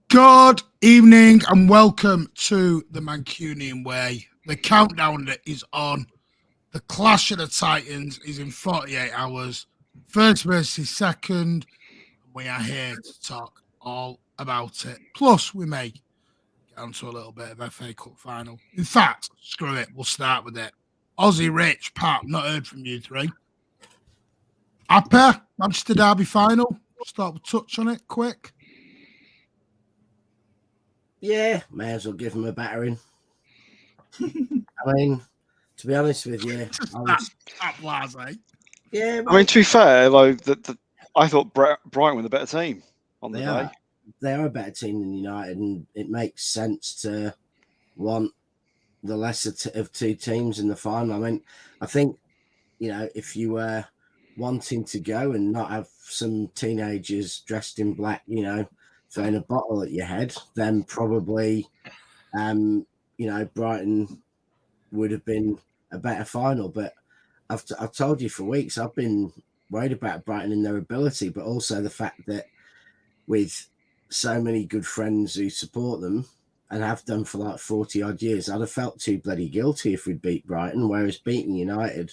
Good evening and welcome to the Mancunian way. The countdown is on. The Clash of the Titans is in 48 hours. First versus second. We are here to talk all about it. Plus, we may get onto a little bit of FA Cup final. In fact, screw it. We'll start with it. Aussie Rich, Pat, not heard from you three. Happy? Manchester Derby final. Start with touch on it quick. Yeah, may as well give him a battering. I mean, to be honest with you, yeah. Well, I mean, to be fair, like I thought Brighton were the better team on the day. They are a better team than United, and it makes sense to want the lesser of two teams in the final. I mean, I think, if you were wanting to go and not have some teenagers dressed in black, throwing a bottle at your head, then probably, Brighton would have been a better final. But I've told you for weeks, I've been worried about Brighton and their ability, but also the fact that with so many good friends who support them and have done for like 40 odd years, I'd have felt too bloody guilty if we'd beat Brighton, whereas beating United,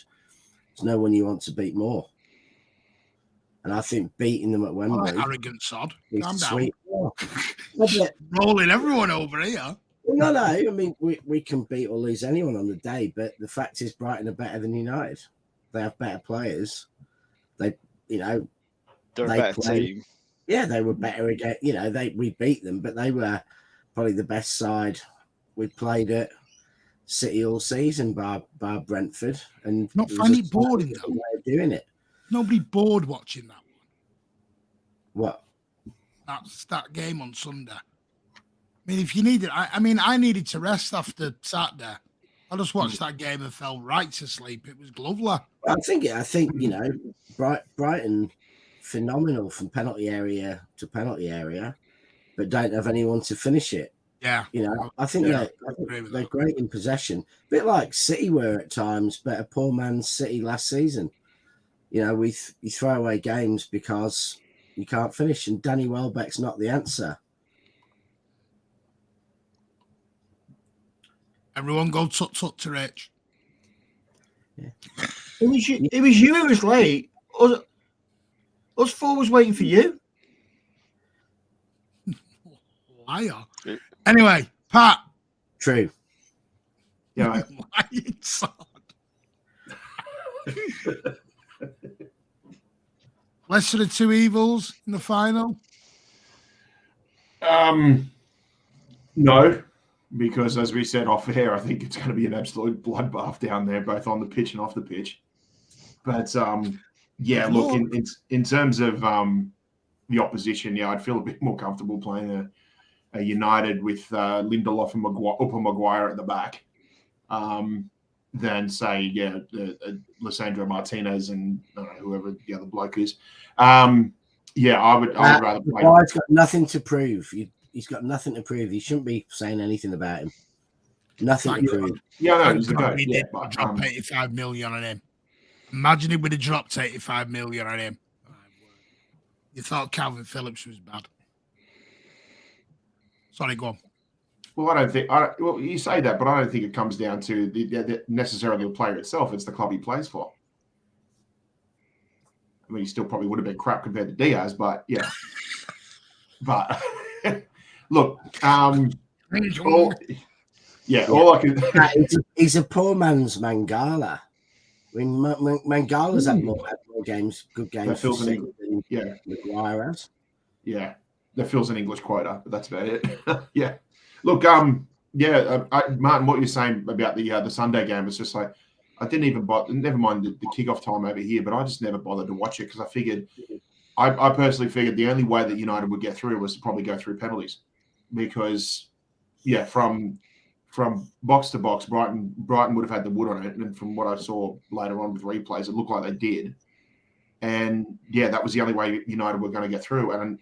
there's no one you want to beat more. And I think beating them at Wembley... arrogant sod. Calm down. Rolling everyone over here. No. I mean, we can beat or lose anyone on the day, but the fact is Brighton are better than United. They have better players. They're a better team. Yeah, they were better again. We beat them, but they were probably the best side we played at City all season, bar Brentford. And not funny boring though. Way of doing it. Nobody bored watching that one. What? That game on Sunday. I mean, if you needed, I needed to rest after Saturday. I just watched that game and fell right to sleep. It was lovely. I think Brighton, phenomenal from penalty area to penalty area, but don't have anyone to finish it. Yeah, I think they're great in possession, a bit like City were at times, but a poor man's City last season. We throw away games because you can't finish, and Danny Welbeck's not the answer. Everyone go tut to Rich. Yeah. It was you who was late. Us four was waiting for you. Liar. Anyway, Pat. True. Yeah. Lying son. Lesser of two evils in the final? No, because as we said off air, I think it's going to be an absolute bloodbath down there, both on the pitch and off the pitch. But look, in terms of the opposition, I'd feel a bit more comfortable playing a United with Lindelof and Maguire at the back than say, Lisandro Martinez and whoever the other bloke is. I would rather play. He's got nothing to prove. He's got nothing to prove. You shouldn't be saying anything about him. Nothing to prove. Yeah, no, he's a goat. He did drop 85 million on him. Imagine he would have dropped 85 million on him. You thought Calvin Phillips was bad. Sorry, go on. Well, I don't think. Well, you say that, but I don't think it comes down to necessarily the player itself. It's the club he plays for. I mean, he still probably would have been crap compared to Diaz, but yeah. But look, all I can. He's a poor man's Mangala. I mean, Mangala's had more games, good games for City than Maguire has. Yeah, that fills an English quota, but that's about it. Yeah. Look, Martin, what you're saying about the Sunday game is just like I didn't even bother. Never mind the kickoff time over here, but I just never bothered to watch it because I figured, I personally figured the only way that United would get through was to probably go through penalties, because from box to box, Brighton would have had the wood on it, and from what I saw later on with replays, it looked like they did, and that was the only way United were going to get through. And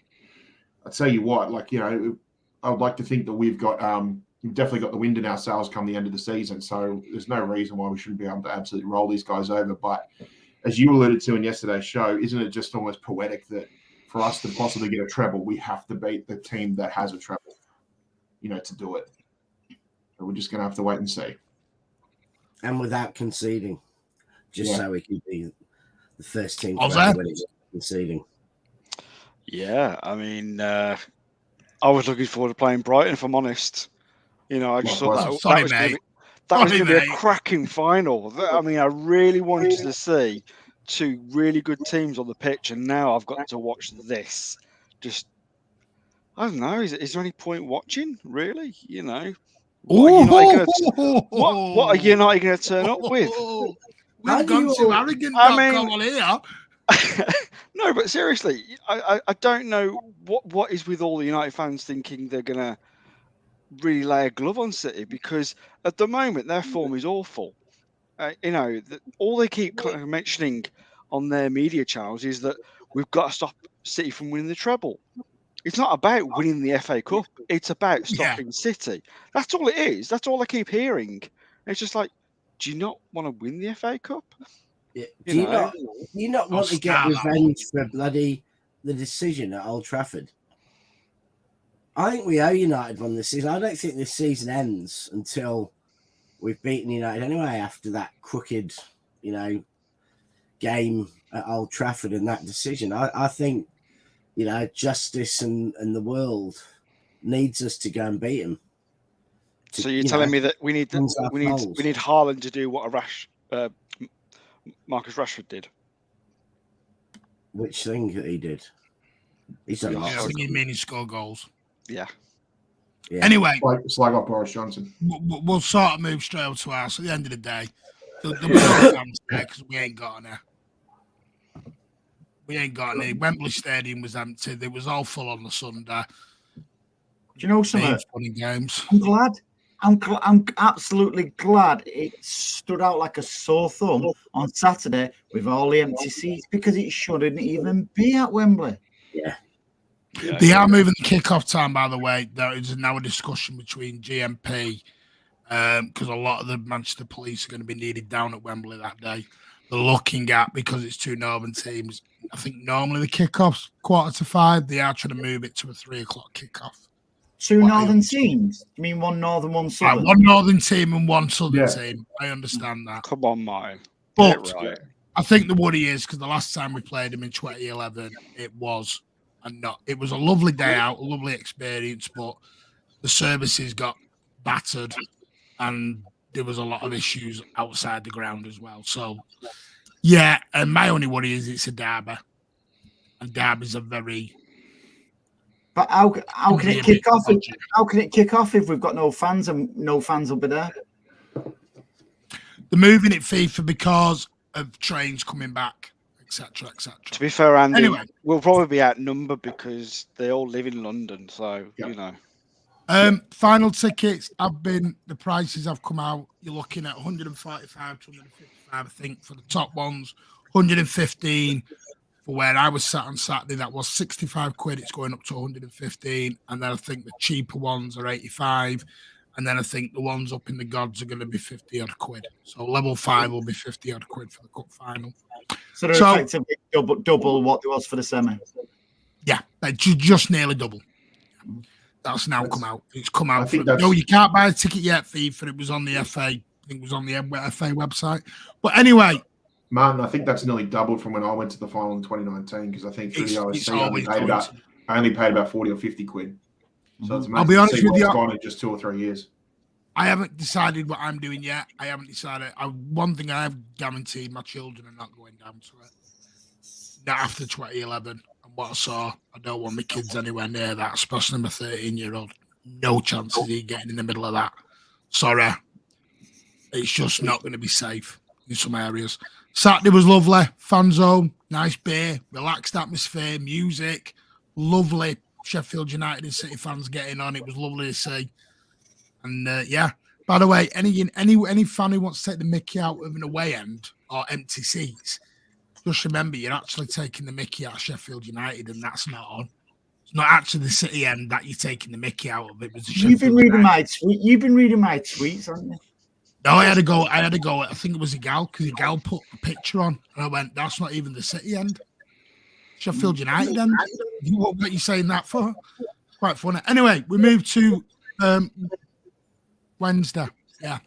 I tell you what, I would like to think that we've definitely got the wind in our sails come the end of the season. So there's no reason why we shouldn't be able to absolutely roll these guys over. But as you alluded to in yesterday's show, isn't it just almost poetic that for us to possibly get a treble, we have to beat the team that has a treble, to do it. So we're just going to have to wait and see. And without conceding, so we can be the first team to that? win it conceding. Yeah, I mean, I was looking forward to playing Brighton, if I'm honest. I just thought that was going to be a cracking final. I mean, I really wanted to see two really good teams on the pitch, and now I've got to watch this. Just, I don't know. Is there any point watching? Really? What are United going to turn up with? We've gone too arrogant. On here. No, but seriously, I don't know what is with all the United fans thinking they're going to really lay a glove on City, because at the moment their form is awful. All they keep kind of mentioning on their media channels is that we've got to stop City from winning the treble. It's not about winning the FA Cup. It's about stopping City. That's all it is. That's all I keep hearing. It's just like, do you not want to win the FA Cup? Yeah. Do you not want to get revenge for the decision at Old Trafford? I think we owe United one this season. I don't think this season ends until we've beaten United anyway after that crooked, game at Old Trafford and that decision. I think, justice and the world needs us to go and beat them. So you're telling me that we need Haaland to do what Marcus Rashford did? Which thing he did? He's done I think you mean he scored goals. Yeah. Anyway, slag off Boris Johnson. We'll sort of move straight up to ours. At the end of the day, because we ain't got any. We ain't got any. Wembley Stadium was empty. It was all full on the Sunday. Do you know something? Funny games. I'm glad. I'm absolutely glad it stood out like a sore thumb on Saturday with all the empty seats, because it shouldn't even be at Wembley. Yeah. They are moving the kickoff time, by the way. There is now a discussion between GMP because a lot of the Manchester police are going to be needed down at Wembley that day. They're looking at, because it's two northern teams, I think normally the kickoff's 4:45. They are trying to move it to a 3:00 kickoff. Two northern teams? You mean one northern, one southern? One northern team and one southern team. I understand that. Come on, Martin. But I think the worry is, because the last time we played them in 2011, it was a lovely day out, a lovely experience, but the services got battered and there was a lot of issues outside the ground as well. So, yeah, and my only worry is it's a derby. And derbies are very... But how can it kick off? How can it kick off if we've got no fans and no fans will be there? They're moving it FIFA because of trains coming back, etc., etc. To be fair, Andy, we'll probably be outnumbered because they all live in London. So final tickets the prices have come out. You're looking at 145 to 155, I think, for the top ones. 115. For where I was sat on Saturday, that was 65 quid. It's going up to 115. And then I think the cheaper ones are 85. And then I think the ones up in the gods are going to be 50 odd quid. So level 5 will be 50 odd quid for the cup final. So they're effectively double what it was for the semi. Yeah, just nearly double. That's now come out. It's come out. No, you can't buy a ticket yet, FIFA. It was on the FA. I think it was on the FA website. But anyway. Martin, I think that's nearly doubled from when I went to the final in 2019, because I think through the OSC I only paid about 40 or 50 quid. So it's amazing. I'll be honest with you. Gone in just 2 or 3 years. I haven't decided what I'm doing yet. I haven't decided. One thing I have guaranteed: my children are not going down to it. Not after 2011 and what I saw. I don't want my kids anywhere near that, especially my 13-year-old. No chance of he getting in the middle of that. Sorry, it's just not going to be safe in some areas. Saturday was lovely, fan zone, nice beer, relaxed atmosphere, music, lovely. Sheffield United and City fans getting on. It was lovely to see. And by the way, any fan who wants to take the mickey out of an away end or empty seats, just remember you're actually taking the mickey out of Sheffield United, and that's not on. It's not actually the City end that you're taking the mickey out of. It was You've been reading my tweets, haven't you? No, I had to go. I think it was a gal, because a gal put a picture on, and I went, "That's not even the City end." Sheffield United, and what are you saying that for? Quite funny. Anyway, we move to Wednesday. Yeah,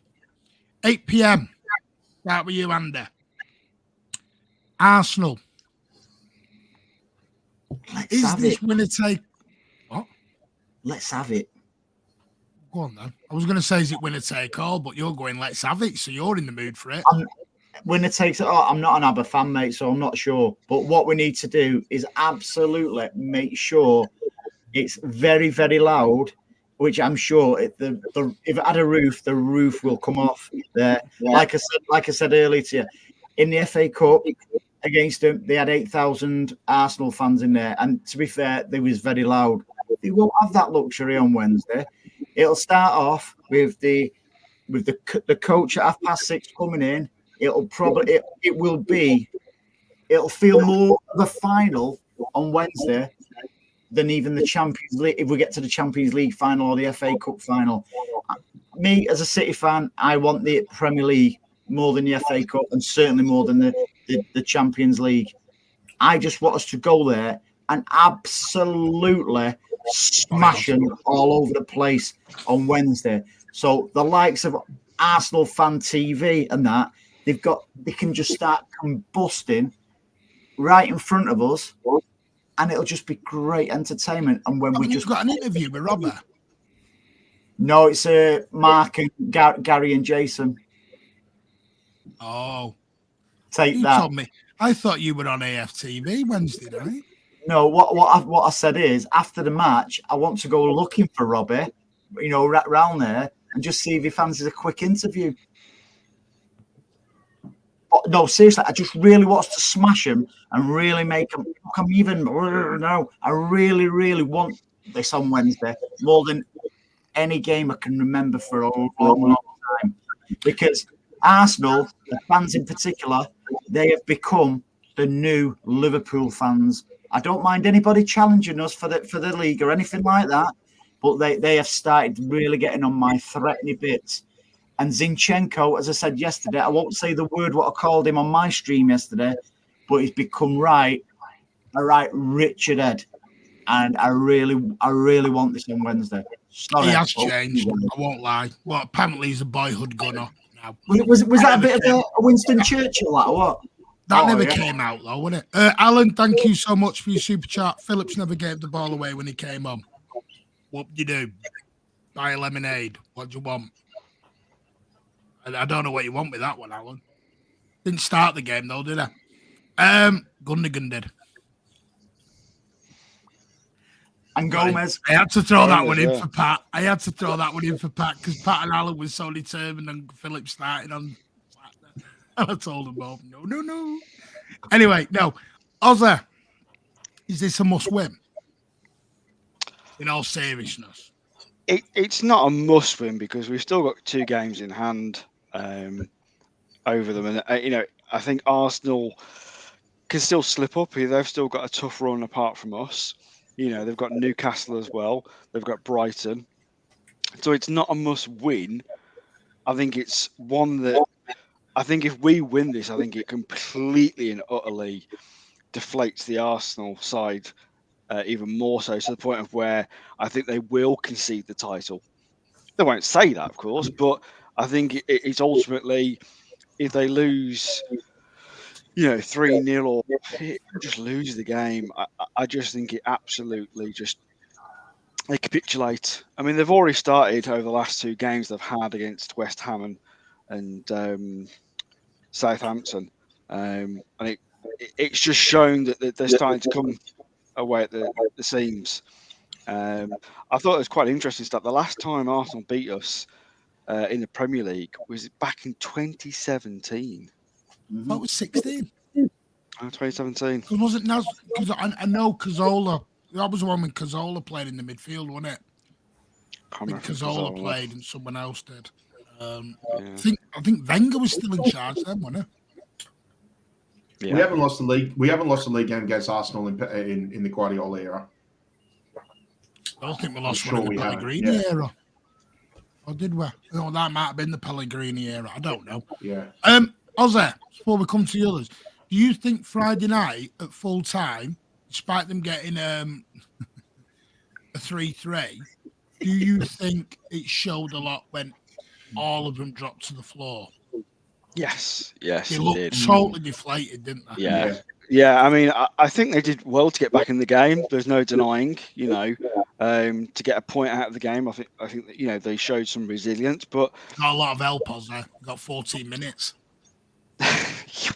8 p.m. Start with you, Andy. Arsenal. Let's have this it. winner take? What? Let's have it. Go on then. I was going to say, is it winner take all? But you're going, let's have it. So you're in the mood for it. Winner takes it all. I'm not an ABBA fan, mate, so I'm not sure. But what we need to do is absolutely make sure it's very, very loud. Which I'm sure if it had a roof, the roof will come off there. Yeah. Like I said earlier to you, in the FA Cup against them, they had 8,000 Arsenal fans in there, and to be fair, they was very loud. They won't have that luxury on Wednesday. It'll start off with the coach at 6:30 coming in. It'll feel more of a final on Wednesday than even the Champions League, if we get to the Champions League final or the FA Cup final. Me, as a City fan, I want the Premier League more than the FA Cup and certainly more than the Champions League. I just want us to go there and absolutely smash them all over the place on Wednesday. So the likes of Arsenal Fan TV and that, they can just start combusting right in front of us. And it'll just be great entertainment. And when we just got an interview with Robert. No, it's Mark and Gary and Jason. Oh, take that. Told me. I thought you were on AFTV Wednesday night. No, what I said is after the match, I want to go looking for Robbie, round there, and just see if he fancies a quick interview. No, seriously, I just really want to smash him and really make him. I really, really want this on Wednesday more than any game I can remember for a long, long time. Because Arsenal, the fans in particular, they have become the new Liverpool fans. I don't mind anybody challenging us for the league or anything like that, but they have started really getting on my threatening bits. And Zinchenko, as I said yesterday, I won't say the word what I called him on my stream yesterday, but he's become a right Richard Ed. And I really want this on Wednesday. Sorry, he has changed. I won't lie. Well, apparently he's a boyhood gunner now. Was that a bit of a Winston Churchill, that, or what? That never came out, though, wasn't it? Alan, thank you so much for your super chat. Phillips never gave the ball away when he came on. What do you do? Buy a lemonade. What do you want? I don't know what you want with that one, Alan. Didn't start the game, though, did I? Gundogan did. And Gomez. I had to throw that one in for Pat. Because Pat and Alan were so determined and Phillips started on. And I told them both, no. Anyway, no. Ozzy, is this a must-win? In all seriousness. It's not a must-win because we've still got 2 games in hand over them. And, I think Arsenal can still slip up here. They've still got a tough run apart from us. They've got Newcastle as well. They've got Brighton. So it's not a must-win. I think it's one that I think if we win this, I think it completely and utterly deflates the Arsenal side even more so, to the point of where I think they will concede the title. They won't say that, of course, but I think it's ultimately, if they lose, 3-0 or just lose the game, I just think it absolutely they capitulate. I mean, they've already started over the last 2 games they've had against West Ham and Southampton, and it's just shown that they're starting to come away at the seams. I thought it was quite interesting stuff. The last time Arsenal beat us in the Premier League was back in 2017. That was 16. 2017. Was it now? Because I know Cazorla. That was the one when Cazorla played in the midfield, wasn't it? I think Cazorla played and someone else did. I think Wenger was still in charge then, wasn't he? Yeah. We haven't lost the league. We haven't lost the league game against Arsenal in the Guardiola era. I don't think we lost one in the Pellegrini era. Or did we? No, that might have been the Pellegrini era. I don't know. Yeah. Ozzy, before we come to the others, do you think Friday night at full time despite them getting a 3-3, do you think it showed a lot when all of them dropped to the floor? Yes, They it looked did. totally deflated, didn't they? Yeah. I mean, I think they did well to get back in the game. There's no denying, to get a point out of the game. I think that, they showed some resilience, but Got a lot of help, there. Got 14 minutes.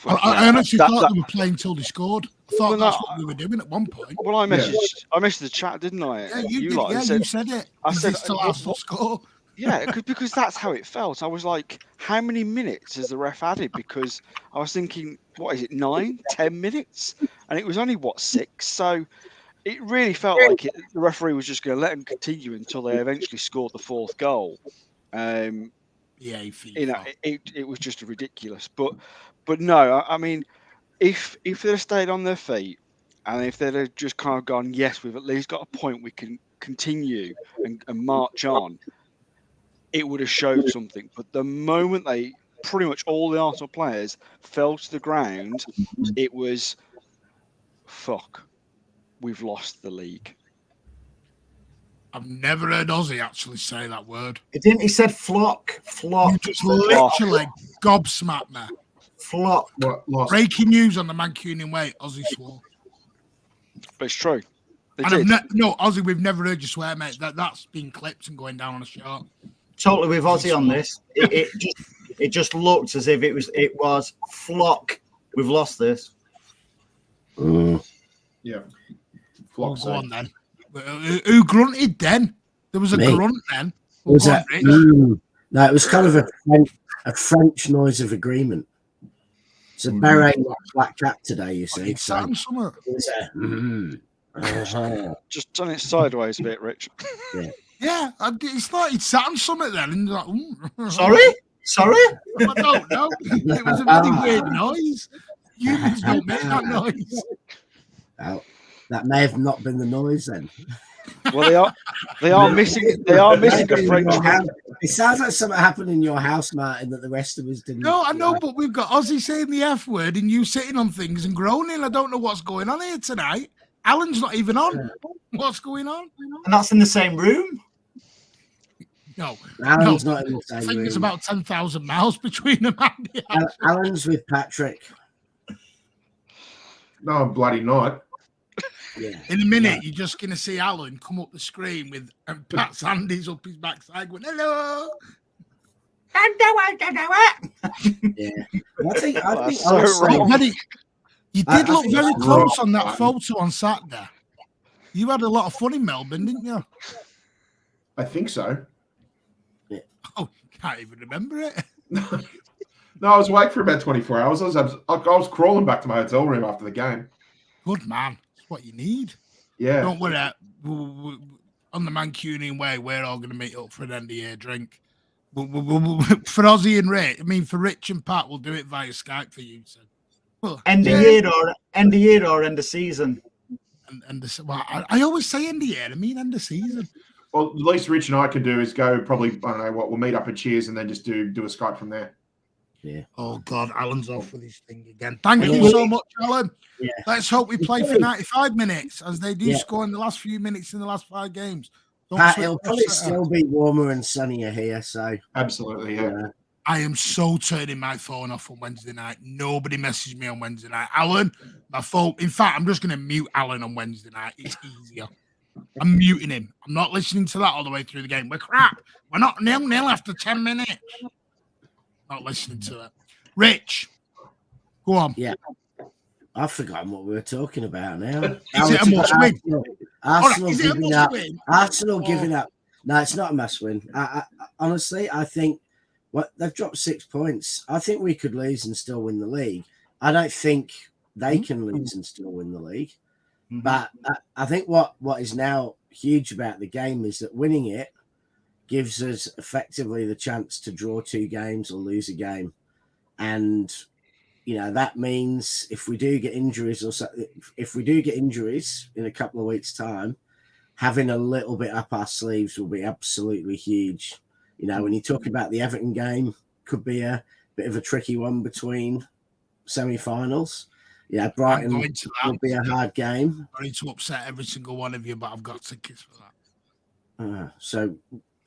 Well, I honestly thought they were playing till they scored. I thought that's what we were doing at one point. Well, I messaged the chat, didn't I? Yeah, you did. Yeah, you said it. I said, still has to score. Yeah, because that's how it felt. I was like, how many minutes has the ref added? Because I was thinking, what is it, 9, 10 minutes? And it was only, 6? So it really felt like the referee was just going to let them continue until they eventually scored the 4th goal. It was just ridiculous. But no, I mean, if they'd have stayed on their feet and if they'd have just kind of gone, yes, we've at least got a point, we can continue and march on, it would have showed something. But the moment pretty much all the Arsenal players fell to the ground, it was, fuck, we've lost the league. I've never heard Ozzy actually say that word. He said flock. You just literally gobsmacked me. Flock. Breaking news on the Mancunian way, Ozzy swore. But it's true. No, Ozzy, we've never heard you swear, mate. That's been clipped and going down on a shot. Totally with Ozzy on this. It just looked as if it was flock. We've lost this. Yeah. Flock. Go on then. Who grunted then? There was a grunt then. Was that? No, it was kind of a French noise of agreement. So Barry black cap today, you see. So just turn it sideways a bit, Rich. Yeah, it's like he'd sat on something then. And like, Sorry? I don't know. It was a very weird noise. Humans don't make that noise. Well, that may have not been the noise then. Well, they are missing a French. It sounds like something happened in your house, Martin, that the rest of us didn't. No, I know, but we've got Ozzy saying the F word and you sitting on things and groaning. I don't know what's going on here tonight. Alan's not even on. What's going on? And that's in the same room? No. Alan's not in the same room. I think it's about 10,000 miles between them. Alan's with Patrick. No, I'm bloody not. Yeah. In a minute, you're just going to see Alan come up the screen and Pat's handies up his backside going, hello. Yeah. I think you did look very close on that photo on Saturday. You had a lot of fun in Melbourne, didn't you? I think so. Yeah. Oh, can't even remember it. No, I was awake for about 24 hours. I was crawling back to my hotel room after the game. Good man. That's what you need. Yeah. Don't worry. On the Mancunian way, we're all going to meet up for an end of year drink. For Ozzy and Rich, for Rich and Pat, we'll do it via Skype for you. So. Well, end of year or end of season. I always say end of year. I mean end of season. Well, at least Rich and I can do is go probably, I don't know what, we'll meet up at Cheers and then just do a Skype from there. Yeah. Oh, God, Alan's off with his thing again. Thank you so much, Alan. Yeah. Let's hope we play for 95 minutes, as they do score in the last few minutes in the last 5 games. Pat, it'll probably still be warmer and sunnier here, so. Absolutely, yeah. I am so turning my phone off on Wednesday night. Nobody messaged me on Wednesday night. Alan, my phone. In fact, I'm just going to mute Alan on Wednesday night. It's easier. I'm muting him. I'm not listening to that all the way through the game. We're crap. We're not 0-0 after 10 minutes. Not listening to it. Rich, go on. Yeah. I've forgotten what we were talking about now. Is it a must win? Arsenal giving up. Arsenal giving up. No, it's not a must win. Honestly, I think they've dropped 6 points. I think we could lose and still win the league. I don't think they can lose and still win the league. But I think what is now huge about the game is that winning it gives us effectively the chance to draw 2 games or lose a game. And, that means if we do get injuries in a couple of weeks' time, having a little bit up our sleeves will be absolutely huge. When you talk about the Everton game, could be a bit of a tricky one between semi-finals. Yeah, I'm Brighton going to that. will be a hard game. Sorry to upset every single one of you, but I've got tickets for that.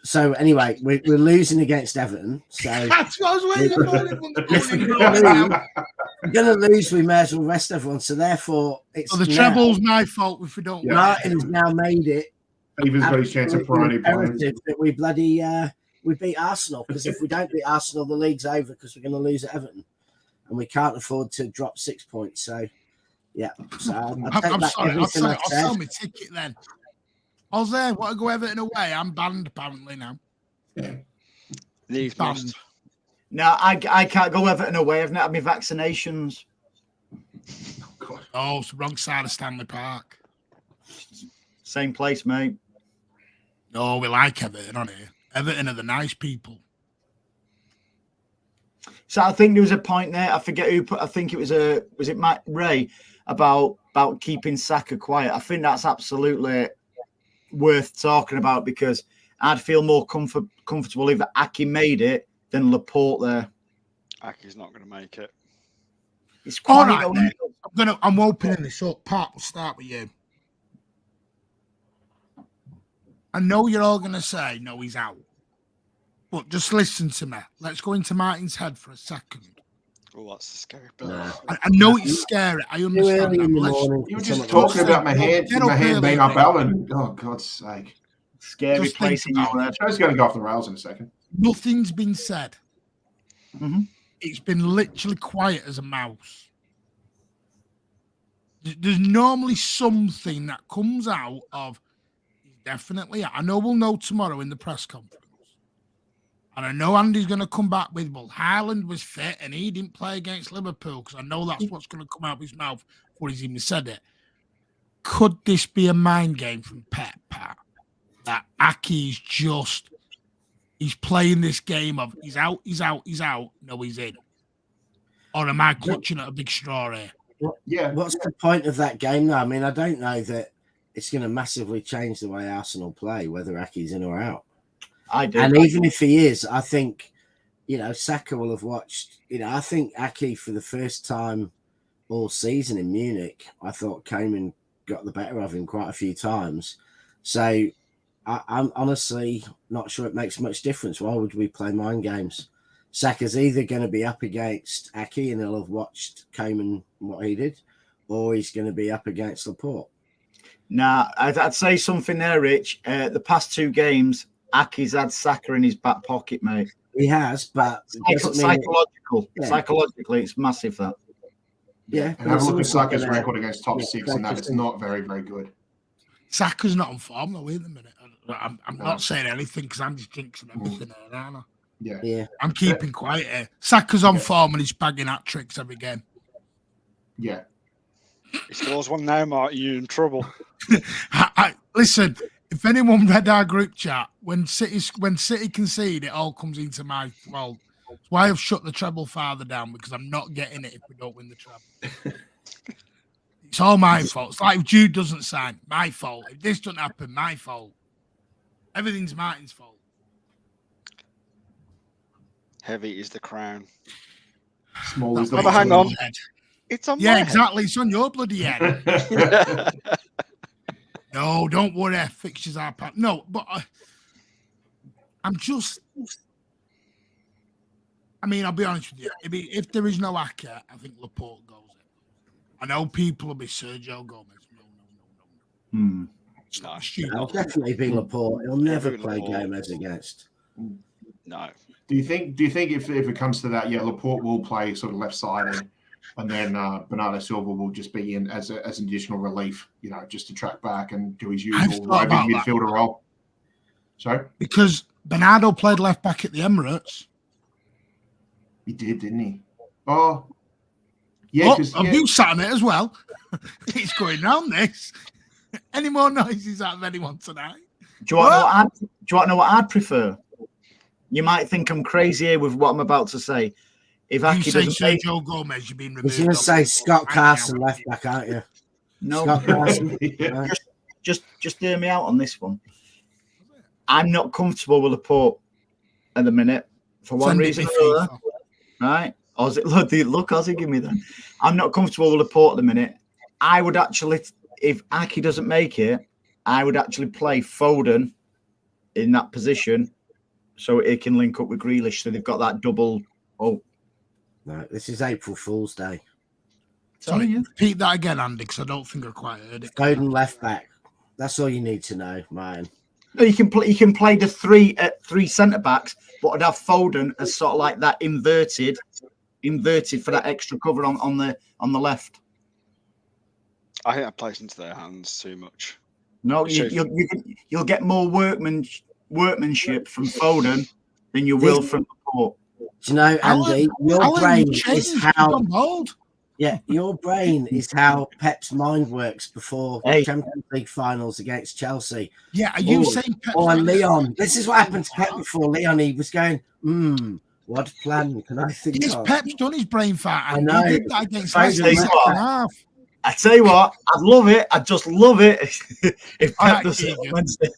So anyway, we're losing against Everton. So That's what I was waiting for. if we're going to lose, we may as well rest everyone. So therefore, it's So the treble's my fault if we don't win. Martin has now made it. Even got his chance of Peroni playing. That we bloody we beat Arsenal, because if we don't beat Arsenal, the league's over because we're going to lose at Everton, and we can't afford to drop 6 points. So yeah, so I'm sorry. I'll sell my ticket then. I was there. Want to go Everton away? I'm banned apparently now. Leave Banned. No, I can't go Everton away. I've not had my vaccinations. Oh, it's the wrong side of Stanley Park. Same place, mate. No, we like Everton on here. Everton are the nice people. So I think there was a point there. I forget who put. I think it was Matt Ray about keeping Saka quiet. I think that's absolutely worth talking about, because I'd feel more comfortable if Aki made it than Laporte there. Aki's not going to make it. It's quite. All right, then. I'm opening this up. Pat, we'll start with you. I know you're all going to say, no, he's out. But just listen to me. Let's go into Martin's head for a second. Oh, that's the scary bit. I know it's scary. I understand that. You were just talking about my hand being up Allen. Oh, God's sake. Scary place in your head. Show's going to go off the rails in a second. Nothing's been said. Mm-hmm. It's been literally quiet as a mouse. There's normally something that comes out of, definitely. I know we'll know tomorrow in the press conference. And I know Andy's going to come back with, well, Haaland was fit and he didn't play against Liverpool, because I know that's what's going to come out of his mouth before he's even said it. Could this be a mind game from Pep, Pat? That Aki's just, he's playing this game of he's out, no, he's in. Or am I clutching at a big straw here? Yeah. What's the point of that game, though? I mean, I don't know that it's going to massively change the way Arsenal play, whether Aki's in or out. I do. And even if he is, I think, Saka will have watched, I think Aki, for the first time all season in Munich, I thought Koeman got the better of him quite a few times. So I'm honestly not sure it makes much difference. Why would we play mind games? Saka's either going to be up against Aki and he'll have watched Koeman what he did, or he's going to be up against Laporte. Nah, I'd say something there, Rich. The past 2 games, Aki's had Saka in his back pocket, mate. He has, but psychologically, it's massive, that. Yeah. And have a look at Saka's record against top 6, and that it's not very, very good. Saka's not on form, though, wait a minute. I'm not saying anything because I'm just jinxing everything here, aren't I? Yeah. I'm keeping quiet here. Saka's on form and he's bagging hat tricks every game. Yeah. He scores one now, Martin, you're in trouble. Listen, if anyone read our group chat, when City concede, it all comes into my fault. That's why I've shut the treble farther down, because I'm not getting it if we don't win the treble. It's all my fault. It's like if Jude doesn't sign, my fault. If this doesn't happen, my fault. Everything's Martin's fault. Heavy is the crown. Small is the But hang on. Head. It's on my Yeah, head. exactly. It's on your bloody head. No, don't worry. Fixtures are packed. No, but I'm just. I mean, I'll be honest with you. If there is no Aka, I think Laporte goes in. I know people will be Sergio Gomez. No. It's not stupid. It'll definitely be Laporte. He'll never play Gomez against. No. Do you think if it comes to that, Laporte will play sort of left-sided, and then Bernardo Silva will just be in as an additional relief, just to track back and do his usual roving midfielder role? Sorry? Because Bernardo played left back at the Emirates. He did, didn't he? Oh, yeah. You sat on it as well. It's going round this. Any more noises out of anyone tonight? Do you want to know what I'd prefer? You might think I'm crazy here with what I'm about to say. If Aki say doesn't play, Sergio Gomez, you've been removed. You're going to say Scott Carson left back, aren't you? no, Scott Carson. just hear me out on this one. I'm not comfortable with Laporte at the minute for one reason or another. Right? Ozzy, look, Ozzy, give me that. I'm not comfortable with Laporte at the minute. I would actually, if Aki doesn't make it, I would actually play Foden in that position so it can link up with Grealish. So they've got that double. Oh, No, this is April Fool's Day. Sorry, repeat that again, Andy, because I don't think I quite heard it. Foden left back. That's all you need to know, man. No, you can play the three centre backs, but I'd have Foden as sort of like that inverted for that extra cover on the left. I think that plays into their hands too much. No, you'll get more workmanship from Foden than you will from Laporte. Do you know, Andy, your brain is how. Old. Yeah, your brain is how Pep's mind works before Champions League finals against Chelsea. Yeah, are you saying Pep? Or Leon. This is what happened to Pep before Leon. He was going, what plan can I think Yes, of? Pep's done his brain fat. I know. He did that against Thanks, Leicester in the Leicester. second half. I tell you what, I'd love it. I'd just love it if All Pep right, does it on Keegan. Wednesday.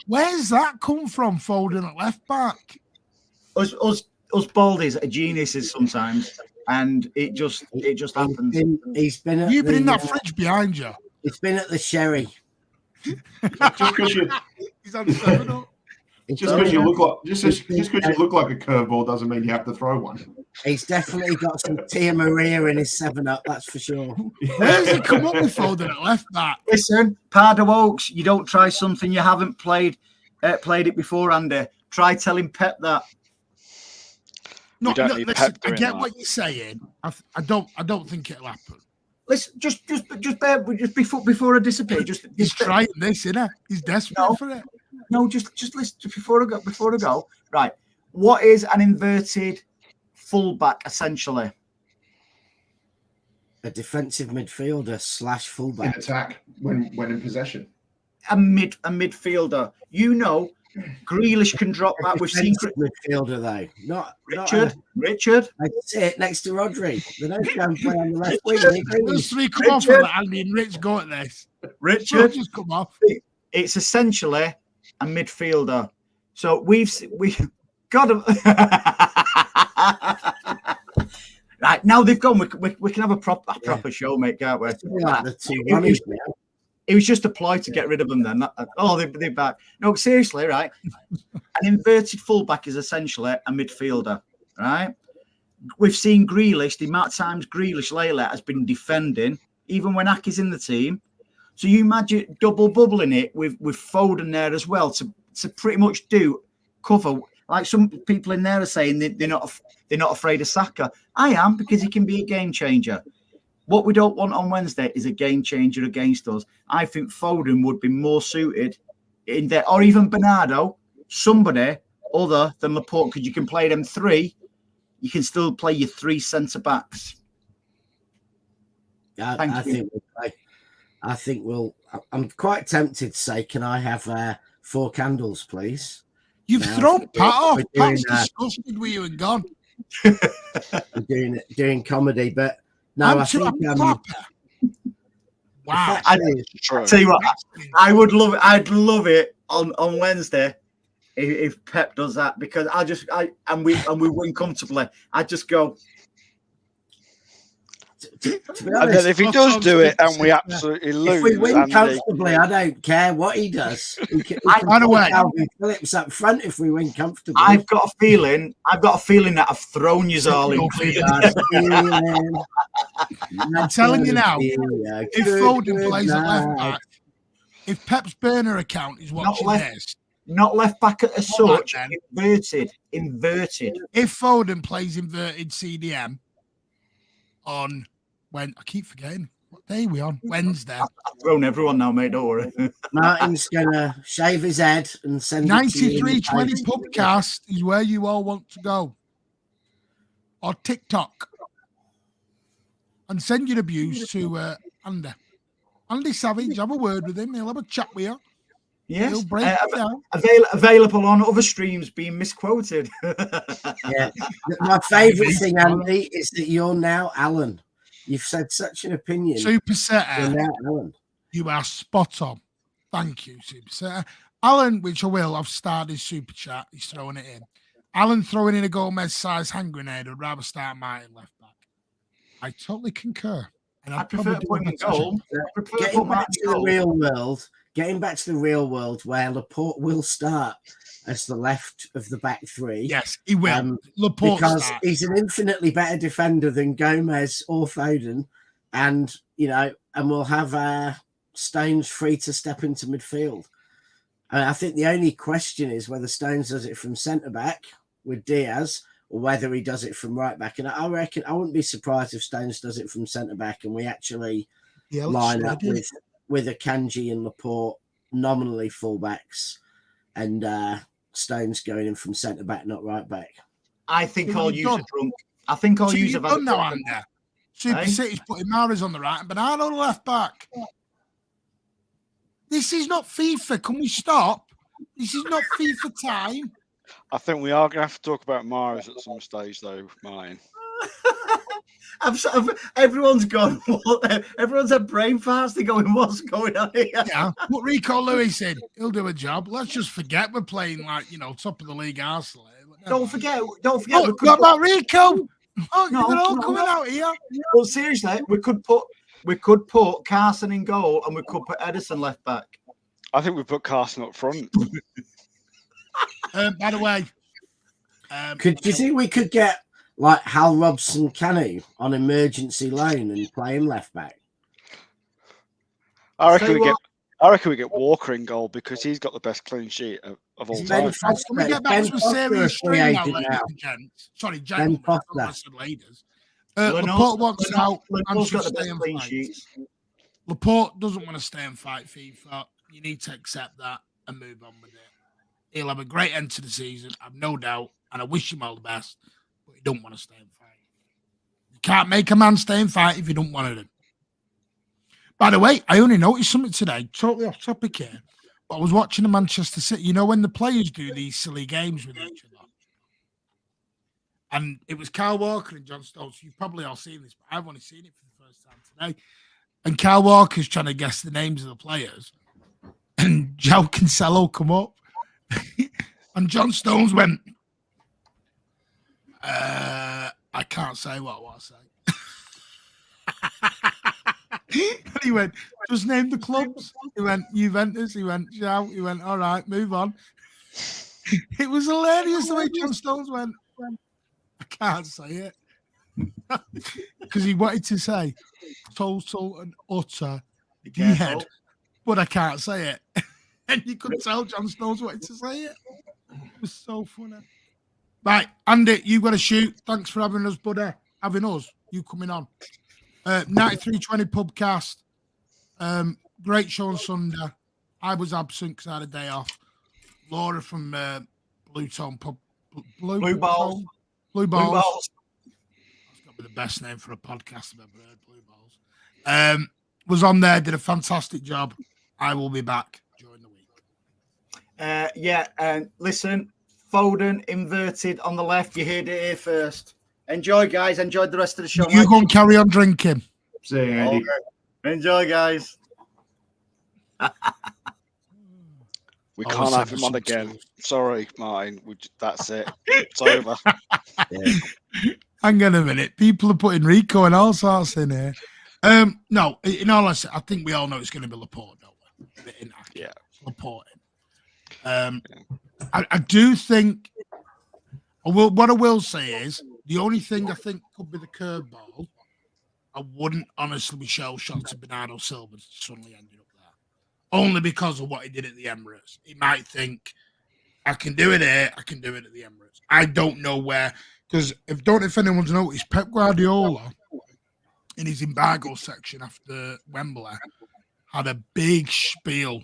Where's that come from? Foden at left back. Us baldies are geniuses sometimes, and it just happens. He's been at You've been in the, that fridge behind you. He's been at the Sherry. Just because you, He's on 7-up. just 'cause you look like just 'cause you look like a curveball doesn't mean you have to throw one. He's definitely got some Tia Maria in his 7-up, that's for sure. Where's he come up with Foden at left back? Listen, Pardo Oaks, you don't try something you haven't played it before, Andy. Try telling Pep that. No, don't no, need listen, Pep I doing get that. what you're saying. I don't think it'll happen. Listen, just before I disappear, He's trying this, isn't he? He's desperate for it. No, just listen before I go. Right. What is an inverted fullback essentially? A defensive midfielder / In fullback. attack when in possession. A midfielder. You know, Grealish can drop back. We've seen Defensive midfielder though. Not Richard. I see it next to Rodri. They don't go and play on the left wing. Those three come off and let Andy and Rich go at this. Richard. Just come off. It's essentially a midfielder. So we've got him. Right now they've gone. We can have a proper show, mate, can't we? Like the two runners now. It was just a ploy to get rid of them then. They're back. No, seriously, right? An inverted fullback is essentially a midfielder, right? We've seen Grealish, the amount of times Grealish lately has been defending, even when Aki's in the team. So you imagine double bubbling it with Foden there as well to pretty much do cover. Like some people in there are saying they're not afraid of Saka. I am, because he can be a game changer. What we don't want on Wednesday is a game changer against us. I think Foden would be more suited in there, or even Bernardo, somebody other than Laporte, because you can play them three. You can still play your three centre backs. I think we'll. I'm quite tempted to say, can I have 4 candles, please? You've No, thrown Pat off. we're doing Pat's that. disgusted with you and gone. We're doing comedy, but no, I think. Wow. True. Tell you what, I would love it. I'd love it on Wednesday if Pep does that, because and we win comfortably. I'd just go. To be And honest, then if he does do it and we absolutely lose, if we win Andy, comfortably, I don't care what he does. We can By the put way- Calvin Phillips up front if we win comfortably. I've got a feeling that I've thrown you all in. I'm telling you now, if Foden plays at left back, if Pep's burner account is watching left. this, Not left back as Not such. that Inverted. if Foden plays inverted CDM on when I keep forgetting what day are we on? Wednesday. I've thrown everyone now, mate. Don't worry. Martin's gonna shave his head and send it to you in the 9320 post. podcast is where you all want to go. Or TikTok. And send your abuse to Andy. Andy Savage, have a word with him. He'll have a chat with you. Yes. He'll break it down. Available on other streams, being misquoted. Yeah. My favourite thing, Andy, is that you're now Alan. You've said such an opinion. Super You're Setter, now Alan. you are spot on. Thank you, Super Setter. Alan, which I will, I've started his super chat. He's throwing it in. Alan throwing in a Gomez-sized hand grenade. I'd rather start Martin left back. I totally concur. And I prefer putting in goal. Getting back to the real world, where Laporte will start as the left of the back three. Yes, he will. Laporte because starts. He's an infinitely better defender than Gomez or Foden, and we'll have Stones free to step into midfield. And I think the only question is whether Stones does it from centre back with Diaz, or whether he does it from right back. And I reckon I wouldn't be surprised if Stones does it from centre back, and we actually line up with Akanji and Laporte nominally fullbacks, and Stones going in from centre back, not right back. I think I'll use a drunk. I think I'll use a done now, Andy. Super City's putting Mahrez on the right and Bernardo left back. This is not FIFA. Can we stop? This is not FIFA time. I think we are going to have to talk about Mahrez at some stage, though, Martin. Everyone's gone. Everyone's had brain farts. They're going, what's going on here? Yeah, put Rico Lewis in. He'll do a job. Let's just forget we're playing top of the league Arsenal. Don't forget. What about Rico? Oh, they're all coming out here. Well, seriously, we could put Carson in goal, and we could put Edison left back. I think we put Carson up front. By the way, do you think we could get like Hal Robson-Kanu on emergency loan and play him left back? I reckon we get Walker in goal because he's got the best clean sheet of all time. Can we get back to a serious string now, ladies and gents? Sorry, gentlemen. I said ladies. Laporte wants out. Laporte doesn't want to stay and fight FIFA. You need to accept that and move on with it. He'll have a great end to the season, I've no doubt, and I wish him all the best, but he don't want to stay and fight. You can't make a man stay and fight if you don't want to. By the way, I only noticed something today, totally off topic here, but I was watching the Manchester City. You know when the players do these silly games with each other? And it was Kyle Walker and John Stones. You've probably all seen this, but I've only seen it for the first time today. And Kyle Walker's trying to guess the names of the players. And Joe Cancelo come up. And John Stones went, I can't say what I want to say. And he went, just name the clubs. He went, Juventus. He went, Joe. He went, all right, move on. It was hilarious the way John Stones went, I can't say it. Because he wanted to say total and utter head, but I can't say it. And you could tell John Stones wanted to say it. It was so funny. Right, Andy, you got to shoot. Thanks for having us, buddy. Having us. You coming on. 9320 Pubcast. Great show on Sunday. I was absent because I had a day off. Laura from Blue Tone Pub. Blue Balls. Blue Balls. That's got to be the best name for a podcast I've ever heard. Blue Balls. Was on there, did a fantastic job. I will be back during the week. And listen, Foden inverted on the left. You heard it here first. Enjoy, guys. Enjoy the rest of the show. You go and carry on drinking. See you, Andy. Okay. Enjoy, guys. We can't have him on again. Sorry, Martin. That's it. It's over. Hang on a minute. People are putting Rico and all sorts in here. No, in all honesty, I think we all know it's going to be Laporte, don't we? Yeah. Laporte. I do think. What I will say is the only thing I think could be the curveball. I wouldn't honestly be shell-shocked to Bernardo Silva suddenly ended up there, only because of what he did at the Emirates. He might think, I can do it here, I can do it at the Emirates. I don't know where, because if anyone's noticed, Pep Guardiola in his embargo section after Wembley had a big spiel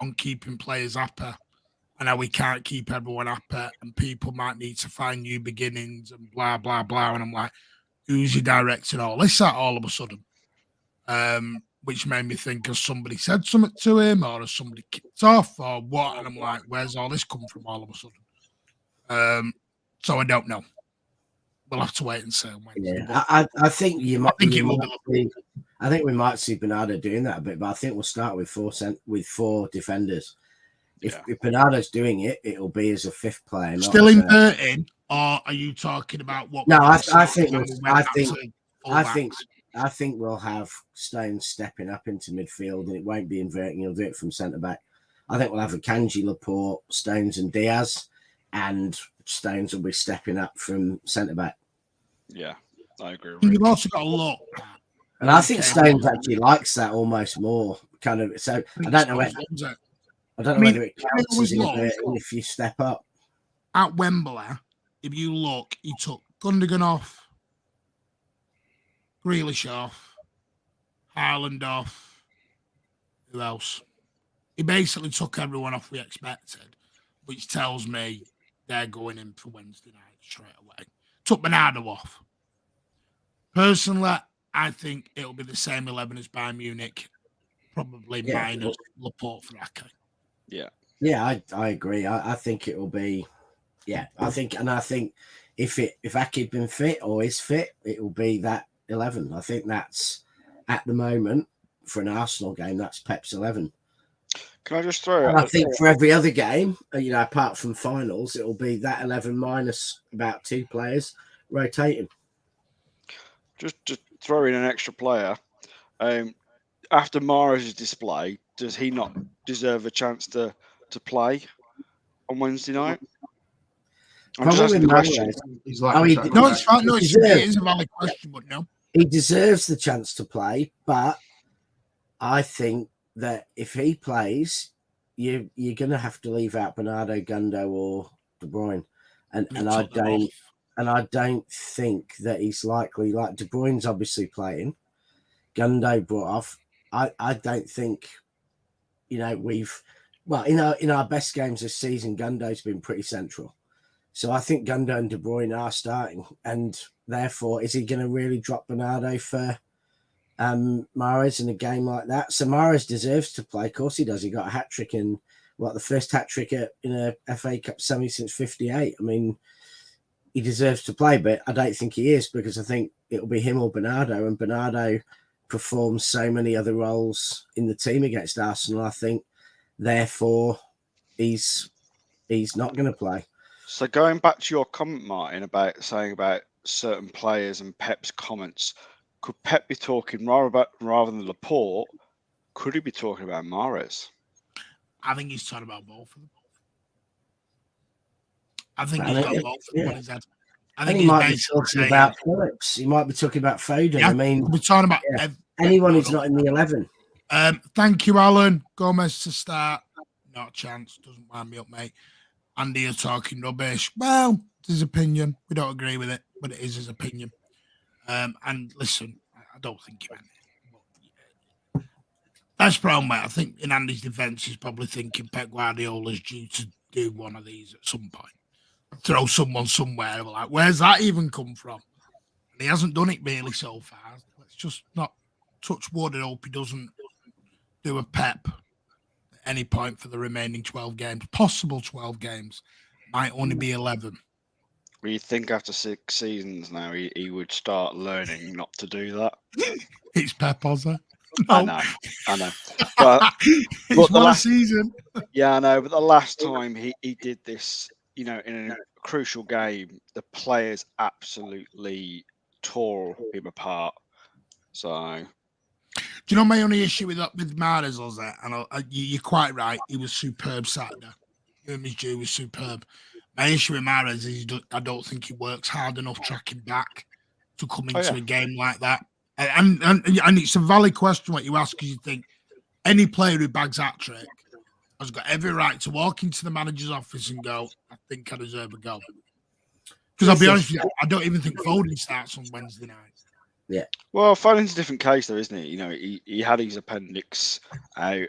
on keeping players happy and how we can't keep everyone happy and people might need to find new beginnings and blah, blah, blah. And I'm like, who's he directing all this at all of a sudden? Which made me think, has somebody said something to him or has somebody kicked off or what? And I'm like, where's all this come from all of a sudden? So I don't know. We'll have to wait and see. Yeah, I think you might. I think we might see Bernardo doing that a bit, but I think we'll start with four defenders. If Bernardo's doing it, it'll be as a fifth player. Not Still as a- inverting, or are you talking about what? No, we I decided think when it's- we went I back think- to I fullbacks? think I think we'll have Stones stepping up into midfield, and it won't be inverting. He'll do it from centre back. I think we'll have a Kanji, Laporte, Stones, and Diaz, and Stones will be stepping up from centre back. Yeah, I agree. You've also got to look. And I think Okay. Stones actually likes that almost more. Kind of. So I don't know whether whether it counts as inverting if you step up. At Wembley, if you look, he took Gundogan off, Grealish off, Haaland off. Who else? He basically took everyone off we expected, which tells me they're going in for Wednesday night straight away. Took Bernardo off. Personally, I think it'll be the same 11 as Bayern Munich, probably minus Laporte for Ake. Yeah, I agree. I think it will be. Yeah, I think if Ake'd been fit or is fit, it will be that 11. I think that's at the moment for an Arsenal game. That's Pep's 11. Can I just throw? And I think for every other game, apart from finals, it will be that 11 minus about 2 players rotating. Just throw in an extra player. After Mahrez' display, does he not deserve a chance to play on Wednesday night? I'm just asking the question. He's like, No, it's fine. No, it is a valid question, but no. He deserves the chance to play, but I think that if he plays, you're going to have to leave out Bernardo, Gundo, or De Bruyne, and I don't think that he's likely. Like De Bruyne's obviously playing, Gundo brought off. I don't think, in our best games this season, Gundo's been pretty central. So I think Gundo and De Bruyne are starting, and therefore, is he going to really drop Bernardo for Mahrez in a game like that? So Mahrez deserves to play. Of course he does. He got a hat-trick in, the first hat-trick in a FA Cup semi since 58. I mean, he deserves to play, but I don't think he is, because I think it'll be him or Bernardo, and Bernardo performs so many other roles in the team against Arsenal. I think, therefore, he's not going to play. So going back to your comment, Martin, about saying about certain players and Pep's comments, could Pep be talking rather than Laporte? Could he be talking about Mahrez? I think he's talking about both of them. I think he's got both of them on his head. I think he might be talking about Phillips. He might be talking about Foden. Yeah, I mean, we're talking about anyone who's not in the 11. Thank you, Alan. Gomez to start. Not a chance. Doesn't wind me up, mate. Andy, you're talking rubbish. Well, it's his opinion. We don't agree with it, but it is his opinion. And listen, I don't think he meant it. That's the problem, mate. I think in Andy's defence, he's probably thinking Pep Guardiola's due to do one of these at some point. Throw someone somewhere. We're like, where's that even come from? And he hasn't done it really so far. Let's just not touch wood and hope he doesn't do a Pep at any point for the remaining 12 games. Possible 12 games. Might only be 11. Well, you think after 6 seasons now he would start learning not to do that? It's Pep, Ozzy. No. I know. But it's one season. Yeah, I know. But the last time he did this, in a crucial game, the players absolutely tore him apart. So, do you know my only issue with Mahrez was that? And you're quite right. He was superb Saturday. His due was superb. My issue with Mahrez is I don't think he works hard enough tracking back to come into a game like that. And it's a valid question what you ask, because you think any player who bags that trick has got every right to walk into the manager's office and go, I think I deserve a goal. Because I'll be honest with you, I don't even think Foden starts on Wednesday night. Yeah. Well, Foden's a different case, though, isn't he? He had his appendix out,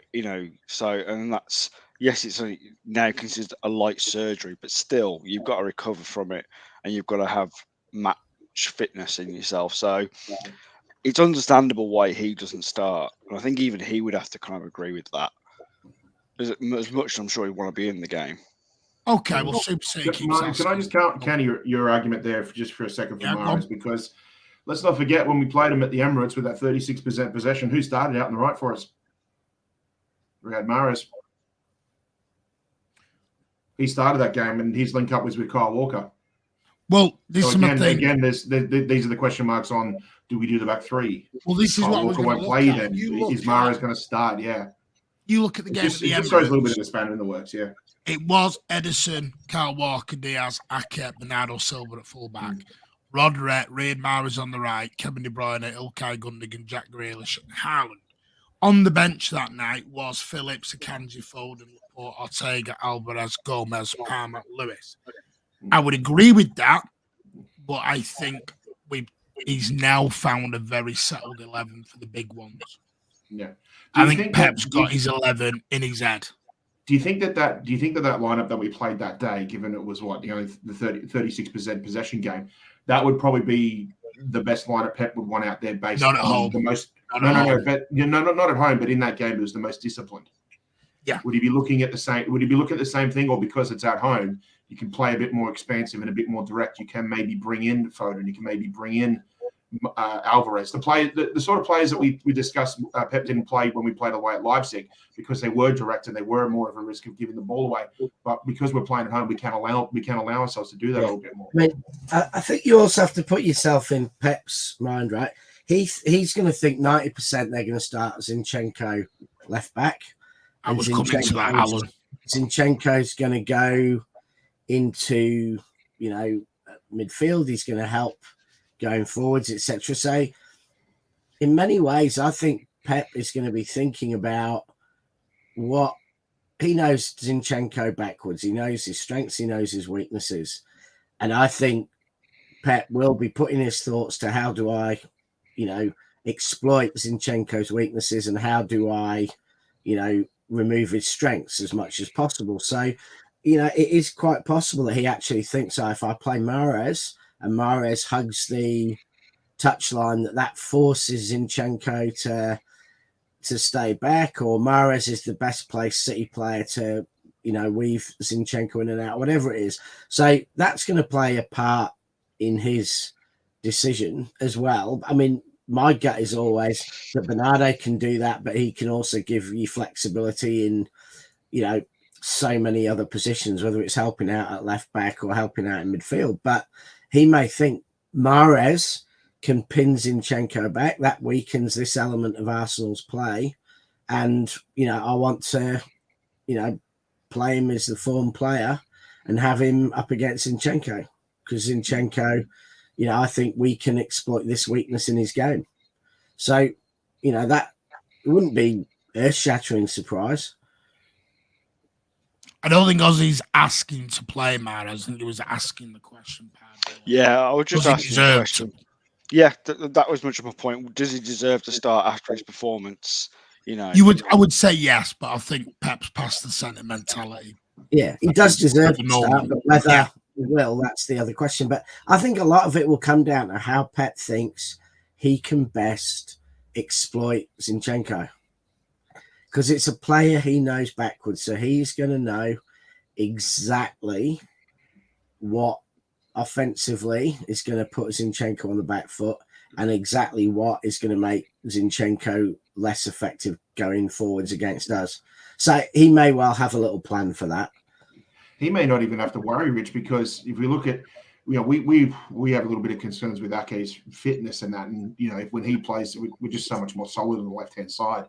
so, and that's, yes, it's now considered a light surgery, but still, you've got to recover from it, and you've got to have match fitness in yourself. So it's understandable why he doesn't start. And I think even he would have to kind of agree with that. As much as I'm sure he'd want to be in the game. Okay, well, Super C keeps Martin, can I just counter your argument there for a second for Mahrez? Because let's not forget when we played him at the Emirates with that 36% possession, who started out on the right for us? We had Mahrez. He started that game, and his link up was with Kyle Walker. Well, this So is my thing. again, these are the question marks on: do we do the back three? Well, this is Kyle what Walker we're going won't to play look at. then. Is Mahrez going to start? Yeah. You look at the game It at the just throws a little bit Emirates. of a spanner in the works. Yeah. It was Edison, Kyle Walker, Diaz, Ake, Bernardo Silva at fullback, Rodri, Riyad Mahrez on the right, Kevin De Bruyne, Ilkay Gundogan, Jack Grealish, and Haaland. On the bench that night was Phillips, Akanji, Foden, Laporte, Ortega, Alvarez, Gomez, Palmer, Lewis. I would agree with that, but I think he's now found a very settled 11 for the big ones. Yeah. I think Pep's got his 11 in his head. Do you think that lineup that we played that day, given it was what, the 36% possession game, that would probably be the best lineup Pep would want out there based Not at on home. the most Not at home, but in that game it was the most disciplined. Yeah. Would he be looking at the same thing, or because it's at home, you can play a bit more expansive and a bit more direct? You can maybe bring in Foden, you can maybe bring in Alvarez, the sort of players that we discussed. Pep didn't play when we played away at Leipzig because they were direct and they were more of a risk of giving the ball away. But because we're playing at home, we can allow ourselves to do that a little bit more. I mean, I think you also have to put yourself in Pep's mind, right? He's going to think 90% they're going to start Zinchenko left back. I was coming to that, Alan. Zinchenko's going to go into midfield. He's going to help going forwards, etc. So in many ways, I think Pep is going to be thinking about what he knows Zinchenko backwards. He knows his strengths, he knows his weaknesses. And I think Pep will be putting his thoughts to how do I, exploit Zinchenko's weaknesses and how do I, remove his strengths as much as possible. So, it is quite possible that he actually thinks, if I play Mahrez, and Mahrez hugs the touchline, that forces Zinchenko to stay back, or Mahrez is the best placed City player to, weave Zinchenko in and out, whatever it is. So that's going to play a part in his decision as well. I mean, my gut is always that Bernardo can do that, but he can also give you flexibility in, so many other positions, whether it's helping out at left back or helping out in midfield. But he may think Mahrez can pin Zinchenko back. That weakens this element of Arsenal's play. And, I want to, play him as the form player and have him up against Zinchenko. Because Zinchenko, I think we can exploit this weakness in his game. So, that wouldn't be earth-shattering surprise. I don't think Ozzy's asking to play Mahrez. I think he was asking the question. Yeah, I was just asking the question. Yeah, that was much of my point. Does he deserve to start after his performance? I would say yes, but I think Pep's past the sentimentality. Yeah, he does deserve to start, but whether he will, that's the other question. But I think a lot of it will come down to how Pep thinks he can best exploit Zinchenko. Because it's a player he knows backwards. So he's going to know exactly what offensively is going to put Zinchenko on the back foot and exactly what is going to make Zinchenko less effective going forwards against us. So he may well have a little plan for that. He may not even have to worry, Rich, because if we look at, we have a little bit of concerns with Ake's fitness and that. And, when he plays, we're just so much more solid on the left-hand side.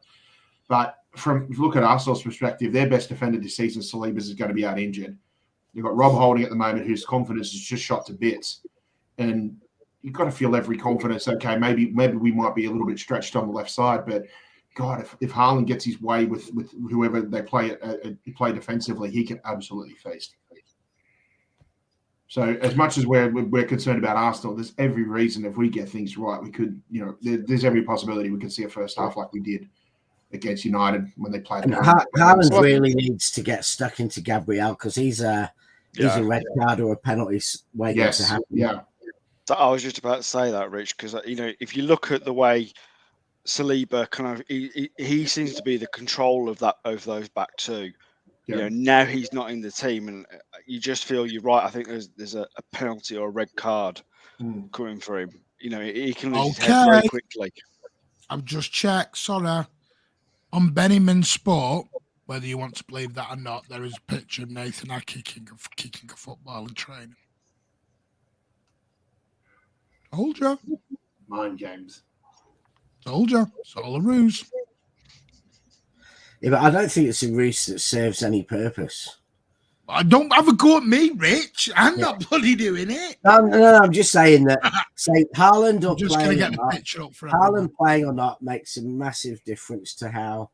But if you look at Arsenal's perspective, their best defender this season, Saliba, is going to be out injured. You've got Rob Holding at the moment, whose confidence is just shot to bits. And you've got to feel every confidence. Okay, maybe we might be a little bit stretched on the left side, but God, if Haaland gets his way with whoever they play defensively, he can absolutely feast. So as much as we're concerned about Arsenal, there's every reason if we get things right, we could, there's every possibility we could see a first half like we did against United when they played. Haaland really needs to get stuck into Gabriel because he's a red card or a penalty waiting to happen. Yeah. So I was just about to say that, Rich, because if you look at the way Saliba he seems to be the control of those back two. Yeah. Now he's not in the team, and you just feel you're right. I think there's a penalty or a red card coming for him. He can lose his head very quickly. I've just checked. Sorry. On Bennyman Sport, whether you want to believe that or not, there is a picture of Nathan Ake kicking a football in training. Told you. Mind games. Told you. It's all a ruse. Yeah, but I don't think it's a ruse that serves any purpose. Don't have a go at me, Rich. I'm not bloody doing it. No, I'm just saying that. Say Haaland or Just gonna playing get or the not, picture up for everyone. Haaland playing or not makes a massive difference to how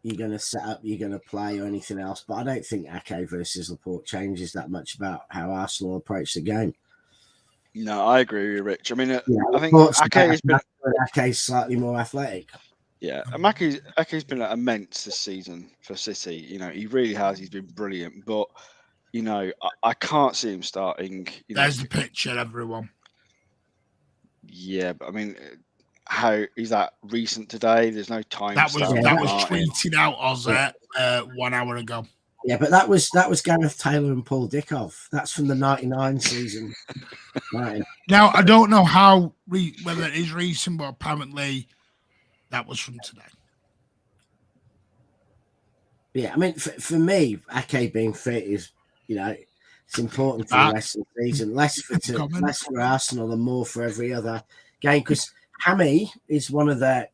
you're going to set up, you're going to play, or anything else. But I don't think Ake versus Laporte changes that much about how Arsenal approach the game. No, I agree with you, Rich. I mean, I think Laporte's Ake has been. Ake's slightly more athletic. Yeah, and Ake's been immense this season for City. You know, he really has. He's been brilliant. But, you know, I can't see him starting. There's the picture, everyone. Yeah, but I mean, how is that recent today? There's no time. That was tweeted out Oz 1 hour ago. Yeah, but that was Gareth Taylor and Paul Dickov. That's from the '99 season. Right. Now I don't know whether it is recent, but apparently that was from today. Yeah, I mean, for me, Ake being fit is, it's important for the rest of the season. Less for Arsenal and more for every other game. Because Hammy is one of the,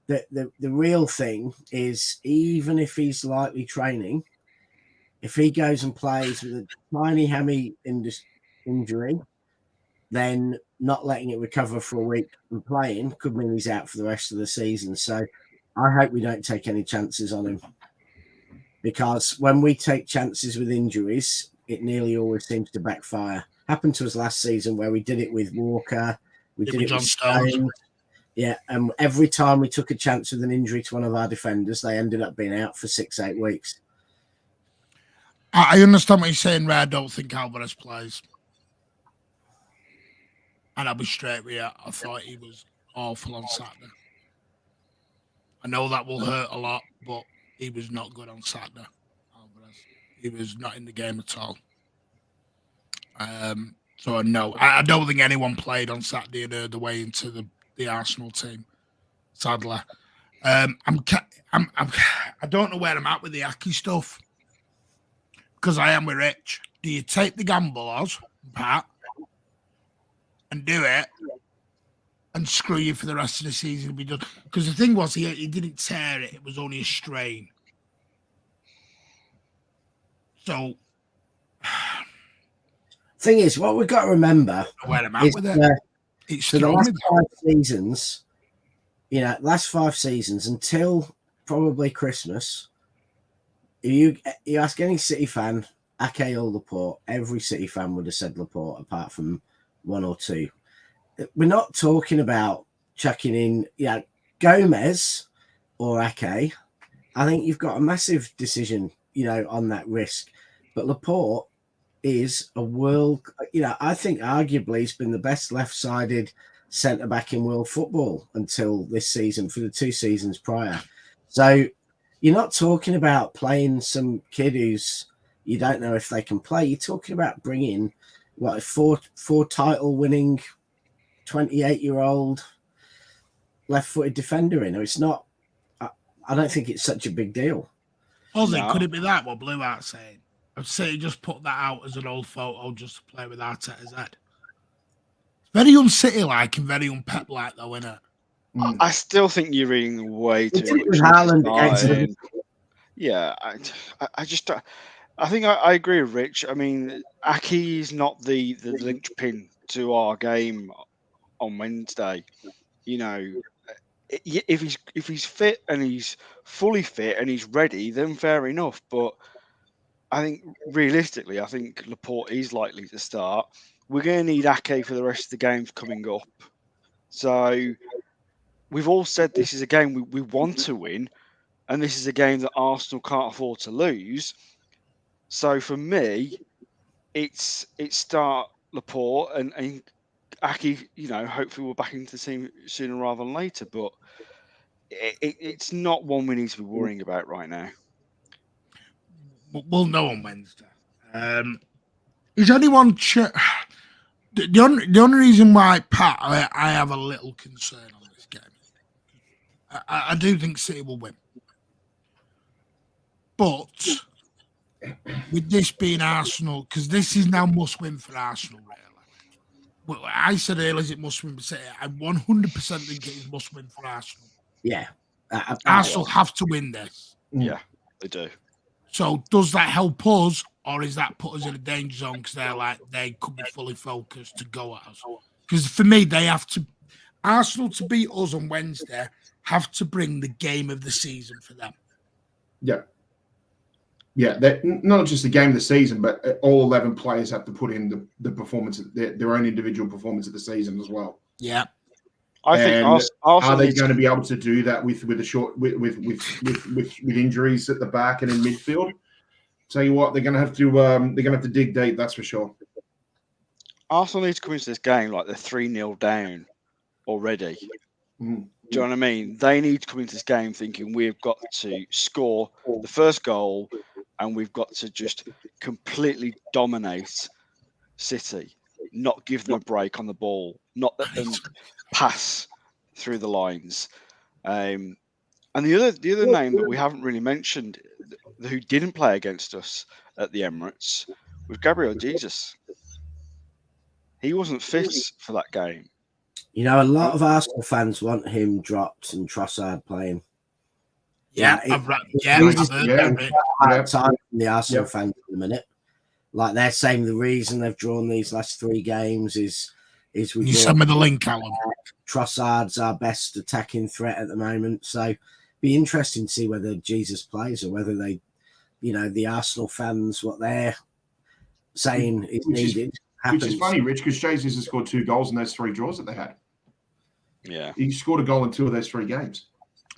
the real thing is, even if he's lightly training, if he goes and plays with a tiny hammy injury, then not letting it recover for a week and playing could mean he's out for the rest of the season. So I hope we don't take any chances on him, because when we take chances with injuries, it nearly always seems to backfire. Happened to us last season where we did it with Walker, we did it with Stones. Yeah, and every time we took a chance with an injury to one of our defenders, they ended up being out for 6-8 weeks. I understand what you're saying, Ray. I don't think Alvarez plays. And I'll be straight with you. I thought he was awful on Saturday. I know that will hurt a lot, but he was not good on Saturday. Alvarez. He was not in the game at all. So no, I don't think anyone played on Saturday and earned the way into the Arsenal team. Sadly, I don't know where I'm at with the Ake stuff, because I am with Rich. Do you take the gamble, Oz, Pat, and do it, and screw you for the rest of the season? Be done. Because the thing was, he didn't tear it; it was only a strain. So, thing is, what we've got to remember where I'm at with it. It's for the last 5 seasons, last 5 seasons until probably Christmas. You ask any City fan, Ake or Laporte, every City fan would have said Laporte, apart from 1 or 2. We're not talking about chucking in, Gomez or Ake. I think you've got a massive decision, on that risk. But Laporte is a world, I think arguably he's been the best left-sided centre-back in world football until this season, for the 2 seasons prior. So you're not talking about playing some kid who's, you don't know if they can play. You're talking about bringing, a four title-winning 28-year-old left-footed defender in. It's not, I don't think it's such a big deal. Ozzy, could it be that what Blue Art's saying? I'd say just put that out as an old photo just to play with Arteta's head. It's very un-City-like and very un-Pep-like, though, isn't it? I still think you're reading way too much. With Haaland yeah, I just, I think I agree with Rich. I mean, Ake is not the linchpin to our game on Wednesday. If he's fit and he's fully fit and he's ready, then fair enough. But I think realistically, I think Laporte is likely to start. We're going to need Ake for the rest of the games coming up. So we've all said this is a game we want to win, and this is a game that Arsenal can't afford to lose. So for me, it's start Laporte and Ake. Hopefully we're back into the team sooner rather than later. But it's not one we need to be worrying about right now. We'll know on Wednesday. Is anyone? The only reason why, Pat, I have a little concern on this game. I do think City will win. But with this being Arsenal, because this is now must win for Arsenal, really. Well, I said earlier it must win for City. I 100% think it is must win for Arsenal. Yeah. Arsenal have to win this. Yeah, they do. So does that help us, or is that put us in a danger zone because they could be fully focused to go at us? Because for me, they have to. Arsenal to beat us on Wednesday have to bring the game of the season for them. Yeah. Yeah, not just the game of the season, but all 11 players have to put in the performance, their own individual performance of the season as well. Yeah, I think Arsenal are they going to be able to do that with injuries at the back and in midfield? Tell you what, they're going to have to dig deep. That's for sure. Arsenal need to come into this game like they're 3-0 down already. Mm. Do you know what I mean? They need to come into this game thinking we've got to score the first goal and we've got to just completely dominate City, not give them a break on the ball, not let them pass through the lines. And the other name that we haven't really mentioned, who didn't play against us at the Emirates, was Gabriel Jesus. He wasn't fit for that game. You know, a lot of Arsenal fans want him dropped and Trossard playing. I've heard time from the Arsenal fans in a minute. Like they're saying the reason they've drawn these last 3 games is we you send me the link, Alan. Trossard's our best attacking threat at the moment. So be interesting to see whether Jesus plays or whether they, the Arsenal fans, what they're saying is needed. Which is funny, Rich, because Jesus has scored 2 goals in those 3 draws that they had. Yeah. He scored a goal in 2 of those 3 games.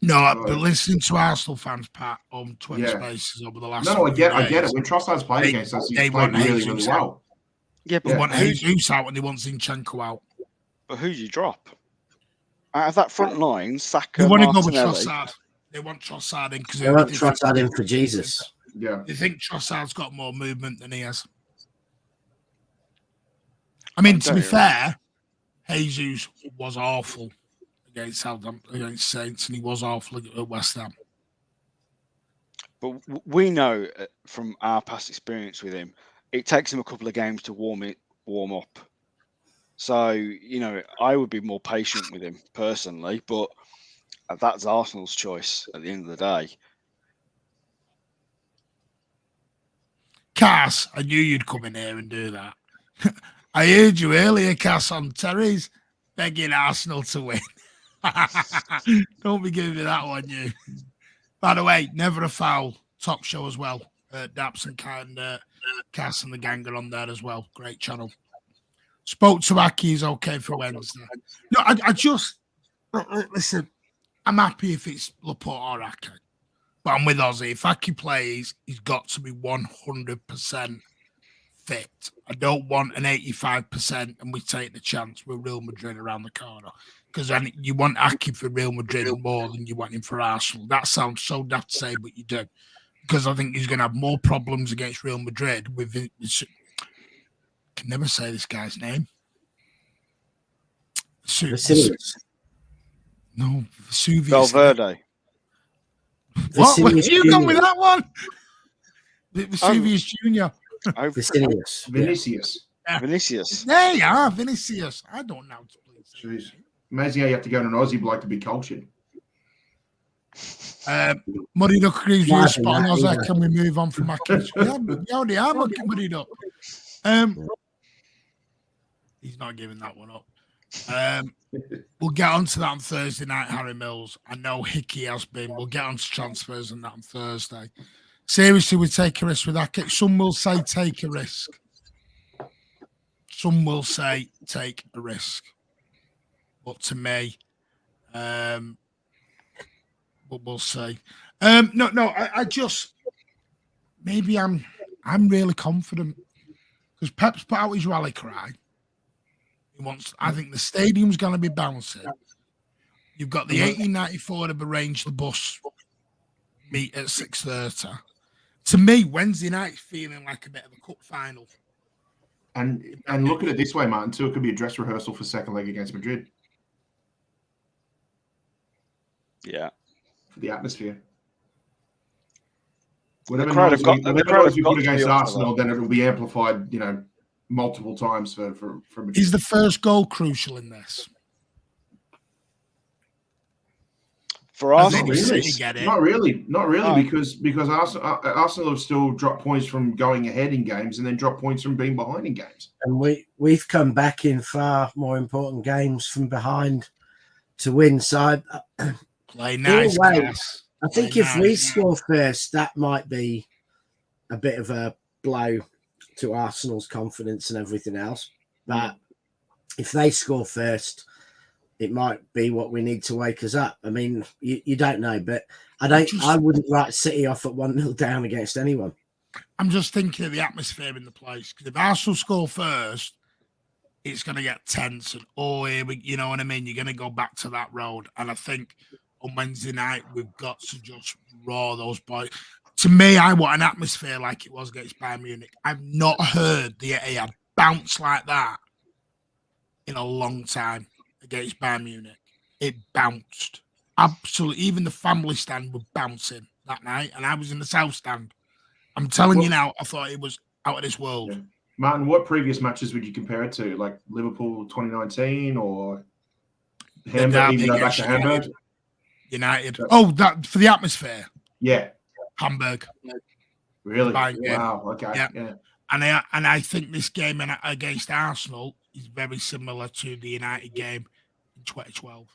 No, but listening to Arsenal fans, Pat, on Twitter Spaces over the last. No, I get it. When Trossard's playing against us, he's played really, really well. Yeah, but they want Jesus out and they want Zinchenko out. But who do you drop? Out of that front line, Saka, They want to go with Martinelli. Trossard. They want Trossard in because they want Trossard in for Jesus. Yeah. They think Trossard's got more movement than he has. I mean, to be fair, Jesus was awful against Saints, and he was awful at West Ham. But we know from our past experience with him, it takes him a couple of games to warm up. So, I would be more patient with him personally, but that's Arsenal's choice at the end of the day. Cass, I knew you'd come in here and do that. I heard you earlier, Cass, on Terry's begging Arsenal to win. Don't be giving me that one, you. By the way, Never a Foul, top show as well. Daps and Cass and the gang are on there as well. Great channel. Spoke to Aki, he's okay for Wednesday. No, I just listen. I'm happy if it's Laporte or Aki, but I'm with Ozzy. If Aki plays, he's got to be 100% fit. I don't want an 85% and we take the chance with Real Madrid around the corner, because then you want Aki for Real Madrid more than you want him for Arsenal. That sounds so daft to say, but you do, because I think he's going to have more problems against Real Madrid with. I can never say this guy's name. No, Vesuvius. Valverde. What? Where did you go with that one? Vesuvius Junior. Vinicius. Yeah. Vinicius. There you are, Vinicius. I don't know. Jeez. Amazing how you have to go to an Aussie bloke to be cultured. Muddy Duck agrees with us, spot on Ozzy. Can we move on from Aki? Yeah, we already are Muddy Duck. He's not giving that one up. We'll get onto that on Thursday night, Harry Mills. I know Hickey has been. We'll get on to transfers and that on Thursday. Seriously, we take a risk with that. Some will say take a risk. Some will say take a risk. But to me, but we'll see. I just maybe I'm really confident because Pep's put out his rally cry. I think the stadium's going to be bouncing. You've got the 1894 have arranged the bus meet at 6:30. To me, Wednesday night's feeling like a bit of a cup final. And look at it this way, Martin, too. It could be a dress rehearsal for second leg against Madrid. Yeah. For the atmosphere. Whatever crowd noise have got- we, the whatever crowd noise we have got put to be against up for Arsenal, then it'll be amplified, multiple times for Is the first goal crucial in this? For I Arsenal. think City get it. Not really, No. because Arsenal have still dropped points from going ahead in games and then dropped points from being behind in games. And we've come back in far more important games from behind to win. So Play nice, way, Cass. I think Play if we nice. score first, that might be a bit of a blow to Arsenal's confidence and everything else. But if they score first, it might be what we need to wake us up. I mean, you don't know, but I wouldn't write City off at 1-0 down against anyone. I'm just thinking of the atmosphere in the place, because if Arsenal score first, it's going to get tense and you know what I mean? You're going to go back to that road. And I think on Wednesday night, we've got to just raw those boys. To me, I want an atmosphere like it was against Bayern Munich. I've not heard the Etihad bounce like that in a long time against Bayern Munich. It bounced. Absolutely. Even the family stand were bouncing that night, and I was in the south stand. I'm telling you now, I thought it was out of this world. Yeah. Martin, what previous matches would you compare it to? Like Liverpool 2019 or Hamburg, even go back to Hamburg? United. Oh, that for the atmosphere. Yeah. Hamburg. Really? Game. Wow. Okay. Yeah. And I think this game against Arsenal is very similar to the United game in 2012.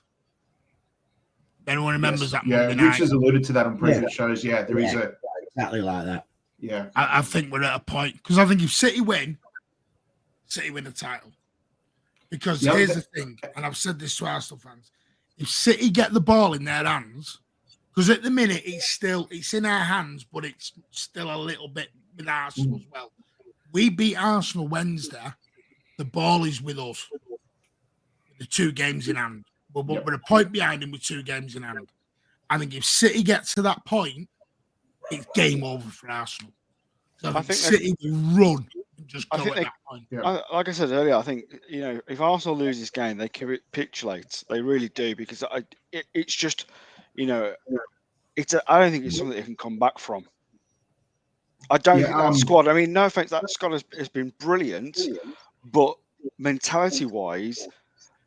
If anyone remembers that Monday night. Rich has alluded to that on previous shows. Yeah, there is a exactly like that. Yeah. I think we're at a point, because I think if City win the title. Because here's the thing, and I've said this to Arsenal fans: if City get the ball in their hands, because at the minute it's in our hands, but it's still a little bit with Arsenal as well. We beat Arsenal Wednesday. The ball is with us. With the 2 games in hand. We're a point behind him with 2 games in hand. I think if City gets to that point, it's game over for Arsenal. So I think City will run and just go at that point. Yeah. Like I said earlier, I think, if Arsenal lose this game, they capitulate. They really do, because it's just, I don't think it's something they can come back from. I don't think that squad, I mean, no offense, that squad has been brilliant, but mentality-wise,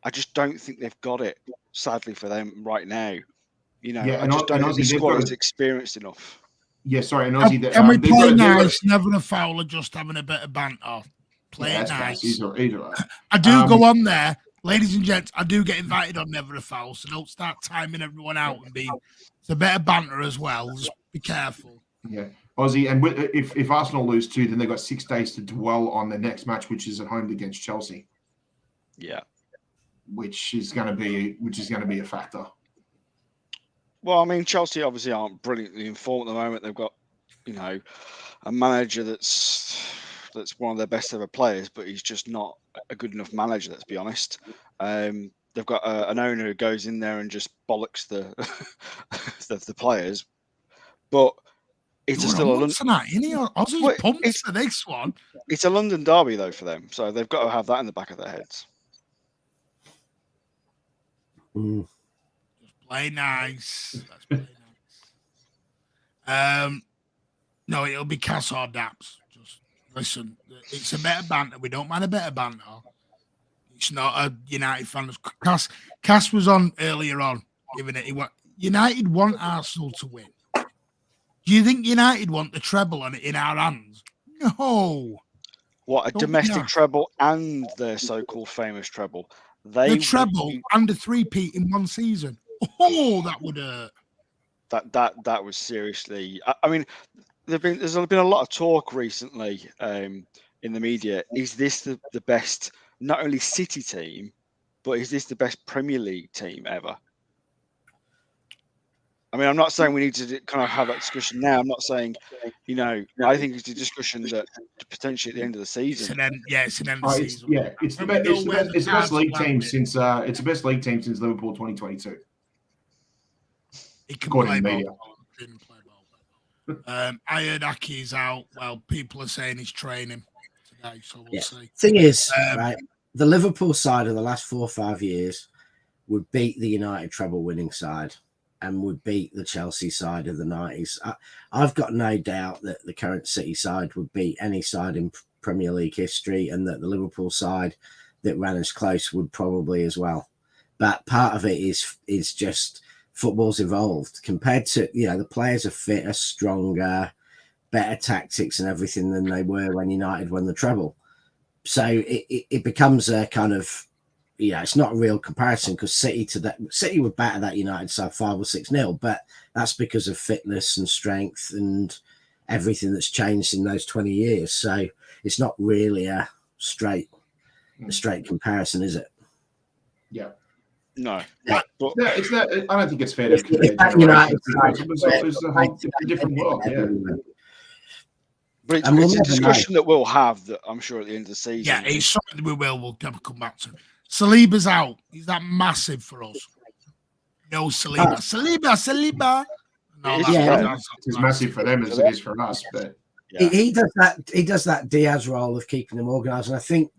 I just don't think they've got it, sadly for them right now. I just don't think the squad is experienced enough. Yeah, sorry, and Ozzy, and we play nice, never a foul, or just having a bit of banter. Play it nice. Either. I do go on there, ladies and gents. I do get invited on Never a Foul, so don't start timing everyone out and it's a bit of banter as well. Just be careful. Yeah, Ozzy, and if Arsenal lose 2, then they've got 6 days to dwell on the next match, which is at home against Chelsea. Yeah, which is going to be a factor. Well, I mean, Chelsea obviously aren't brilliantly informed at the moment. They've got, a manager that's one of their best ever players, but he's just not a good enough manager, let's be honest. They've got an owner who goes in there and just bollocks the players. But it's still a London. It's the next one. It's a London derby though for them, so they've got to have that in the back of their heads. Just play nice. Let's play nice. No, it'll be Cass or Daps. Just listen. It's a bit of banter. We don't mind a bit of banter. It's not a United fan. Cass was on earlier on, giving it. United want Arsenal to win. Do you think United want the treble in our hands? No. What, a domestic treble and their so-called famous treble? The treble and a 3-peat in one season. Oh, that would hurt. That was seriously. I mean, there's been a lot of talk recently in the media. Is this the best, not only City team, but is this the best Premier League team ever? I mean, I'm not saying we need to kind of have that discussion now. I'm not saying, I think it's a discussion that potentially at the end of the season. It's an end of the season. Yeah, it's the best league team since it's the best league team since Liverpool 2022. It can play ball. I heard Aki's out. Well, people are saying he's training today, so we'll see. Thing is, right, the Liverpool side of the last 4 or 5 years would beat the United treble winning side and would beat the Chelsea side of the 90s. I've got no doubt that the current City side would beat any side in Premier League history, and that the Liverpool side that ran as close would probably as well. But part of it is just football's evolved compared to, the players are fitter, stronger, better tactics and everything than they were when United won the treble. So it becomes a kind of, it's not a real comparison, because City would batter that United side 5 or 6-0, but that's because of fitness and strength and everything that's changed in those 20 years. So it's not really a straight comparison, is it? Yeah. No. Yeah. But It's not, I don't think it's fair to compare that United generations. side- It was a whole different world. Yeah. But it's, And we'll it's a never discussion that we'll have, that I'm sure at the end of the season. Yeah, it's something we'll never come back to. Saliba's out. Is that massive for us? No Saliba. Saliba. No, It is, that's It's massive for them as it is for us. But Yeah. He does that Diaz role of keeping them organised, and I think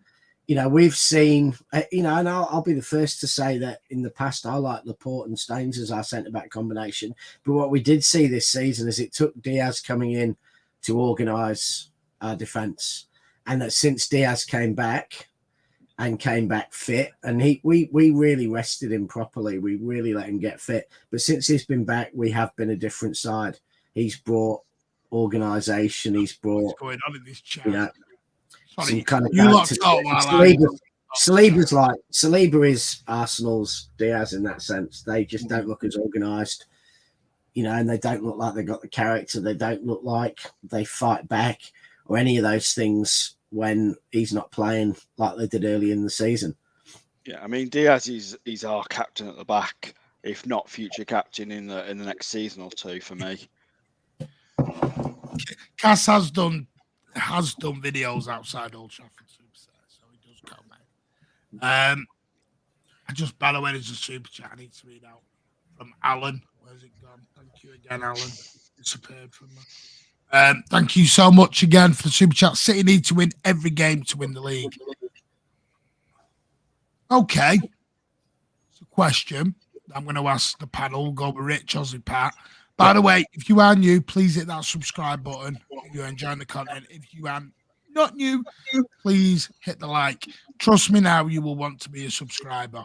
we've seen and I'll be the first to say that in the past I like Laporte and Stones as our centre back combination, but what we did see this season is it took Diaz coming in to organise our defence, and that since Diaz came back fit, and we really rested him properly, we really let him get fit, but since he's been back we have been a different side. He's brought organisation, he's brought what's going on in this chat. some kind of you lot character. talk while Saliba is Arsenal's Diaz in that sense. They just don't look as organised, and they don't look like they've got the character. They don't look like they fight back or any of those things when he's not playing like they did early in the season. Yeah, I mean, Diaz is our captain at the back, if not future captain in the next season or two for me. Cass has done videos outside Old Trafford, so he does come out. I just, by the way, there's a super chat I need to read out from Alan. Where's it gone? Thank you again, Alan. Disappeared from me. Thank you so much again for the super chat. City need to win every game to win the league. Okay. It's a question I'm going to ask the panel. We'll go with Rich, Ozzy, Pat. By the way, if you are new, please hit that subscribe button if you're enjoying the content. If you are not new, please hit the like. Trust me now, you will want to be a subscriber.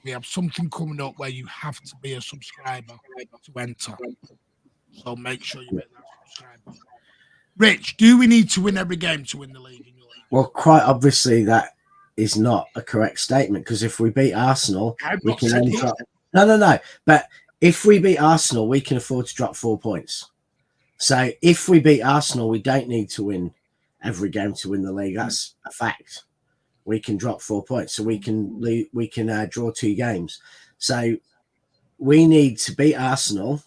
We have something coming up where you have to be a subscriber to enter. So make sure you hit that subscribe. Rich, do we need to win every game to win the league in your life? Well, quite obviously that is not a correct statement, because if we beat Arsenal, we can then drop. No. But if we beat Arsenal, we can afford to drop 4 points. So if we beat Arsenal, we don't need to win every game to win the league. That's a fact. We can drop 4 points, so we can draw 2 games. So we need to beat Arsenal,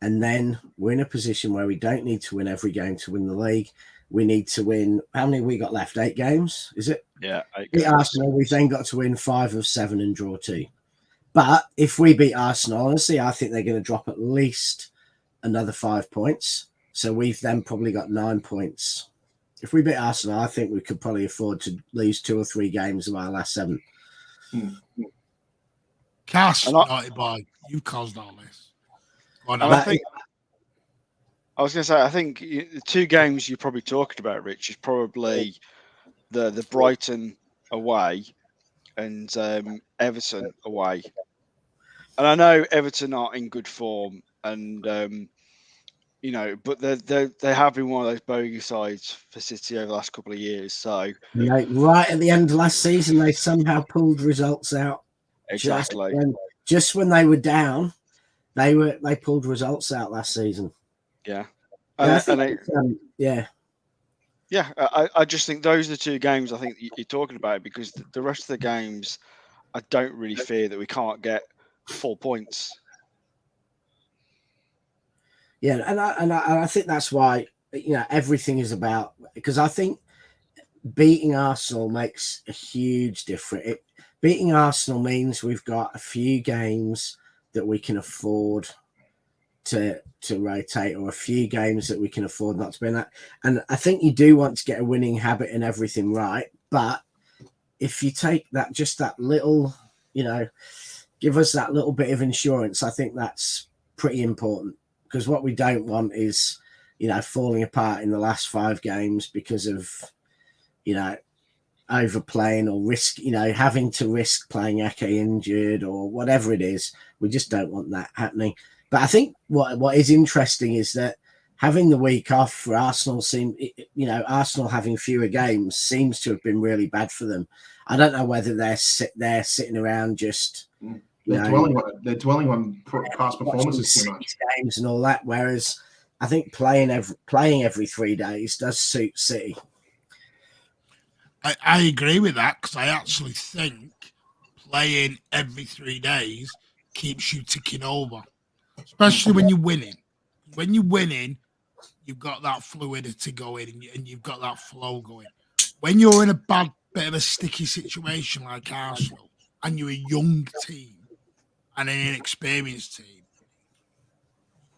and then we're in a position where we don't need to win every game to win the league. We need to win. How many we got left? 8 games, is it? Yeah. Beat Arsenal, we've then got to win 5 of 7 and draw 2. But if we beat Arsenal, honestly, I think they're going to drop at least another 5 points. So we've then probably got 9 points. If we beat Arsenal, I think we could probably afford to lose 2 or 3 games of our last 7. Cass, naughty boy, you caused all this. I was going to say, I think the 2 games you're probably talking about, Rich, is probably the Brighton away and Everton away. And I know Everton are in good form, and but they have been one of those bogey sides for City over the last couple of years. So right at the end of last season, they somehow pulled results out. Exactly. Just when they were down, they pulled results out last season. Yeah. Yeah. I just think those are the 2 games I think you're talking about, because the rest of the games, I don't really fear that we can't get 4 points. Yeah, and I think that's why everything is about, because I think beating Arsenal makes a huge difference. Beating Arsenal means we've got a few games that we can afford to rotate, or a few games that we can afford not to be in that. And I think you do want to get a winning habit and everything right. But if you take that little, give us that little bit of insurance. I think that's pretty important, because what we don't want is, falling apart in the last 5 games because of, overplaying or risk, having to risk playing Ake injured or whatever it is. We just don't want that happening. But I think what is interesting is that having the week off for Arsenal Arsenal having fewer games seems to have been really bad for them. I don't know whether they're sitting around just they're dwelling on past performances too much, games and all that. Whereas I think playing every 3 days does suit City. I agree with that, because I actually think playing every 3 days keeps you ticking over, especially when you're winning. When you're winning, you've got that fluidity going and you've got that flow going. When you're in a bit of a sticky situation like Arsenal, and you're a young team and an inexperienced team,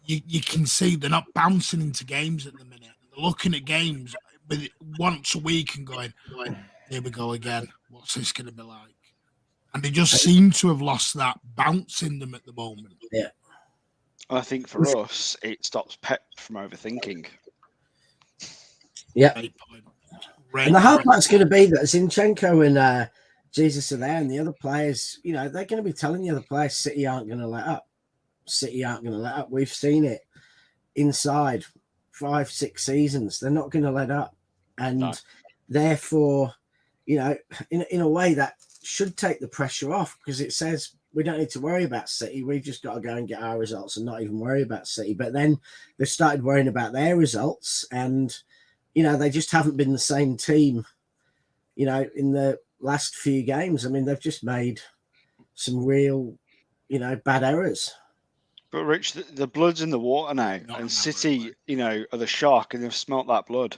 you can see they're not bouncing into games at the minute. They're looking at games once a week and going, here we go again. What's this going to be like? And they just seem to have lost that bounce in them at the moment. Yeah. I think for us, it stops Pep from overthinking. Yeah. Great And the hard part's going to be that Zinchenko and Jesus are there, and the other players, they're going to be telling the other players City aren't going to let up. City aren't going to let up. We've seen it inside 5-6 seasons. They're not going to let up. And therefore, in a way that should take the pressure off, because it says we don't need to worry about City. We've just got to go and get our results and not even worry about City. But then they've started worrying about their results, and, they just haven't been the same team, in the last few games. I mean, they've just made some real, bad errors. But Rich, the blood's in the water now, and City, are the shark, and they've smelt that blood.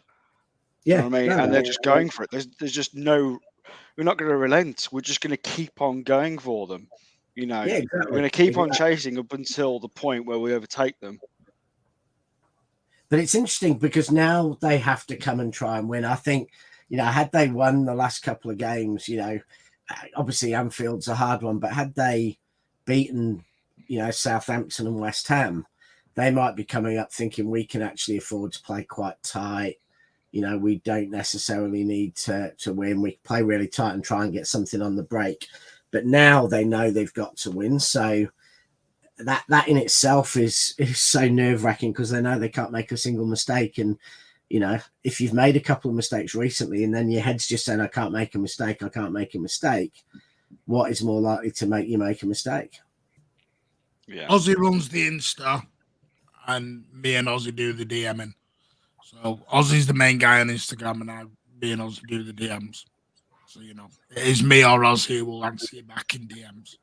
Yeah, you know what I mean, and they're just going for it. There's just no. We're not going to relent. We're just going to keep on going for them. Yeah, exactly. We're going to keep on chasing up until the point where we overtake them. But it's interesting because now they have to come and try and win. I think, had they won the last couple of games, obviously Anfield's a hard one, but had they beaten, Southampton and West Ham, they might be coming up thinking we can actually afford to play quite tight. We don't necessarily need to win. We play really tight and try and get something on the break. But now they know they've got to win. So that in itself is so nerve-wracking, because they know they can't make a single mistake. And, if you've made a couple of mistakes recently and then your head's just saying, I can't make a mistake, what is more likely to make you make a mistake? Yeah. Ozzy runs the Insta and me and Ozzy do the DMing. So Ozzy's the main guy on Instagram, and me and Ozzy do the DMs. So, it is me or Ozzy who will answer you back in DMs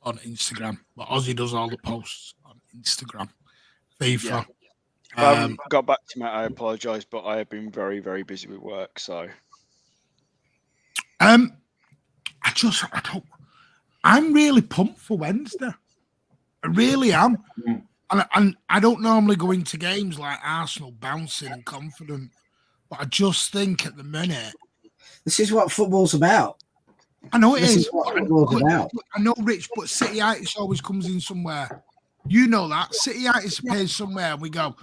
on Instagram. But Ozzy does all the posts on Instagram. FIFA. Yeah. If I haven't got back to me, I apologise, but I have been very, very busy with work. So, I'm really pumped for Wednesday. I really am. And I don't normally go into games like Arsenal bouncing and confident, but I just think at the minute, this is what football's about. I know it This is. is what football's about. I know, Rich, but Cityitis always comes in somewhere. You know that. Cityitis appears somewhere and we go,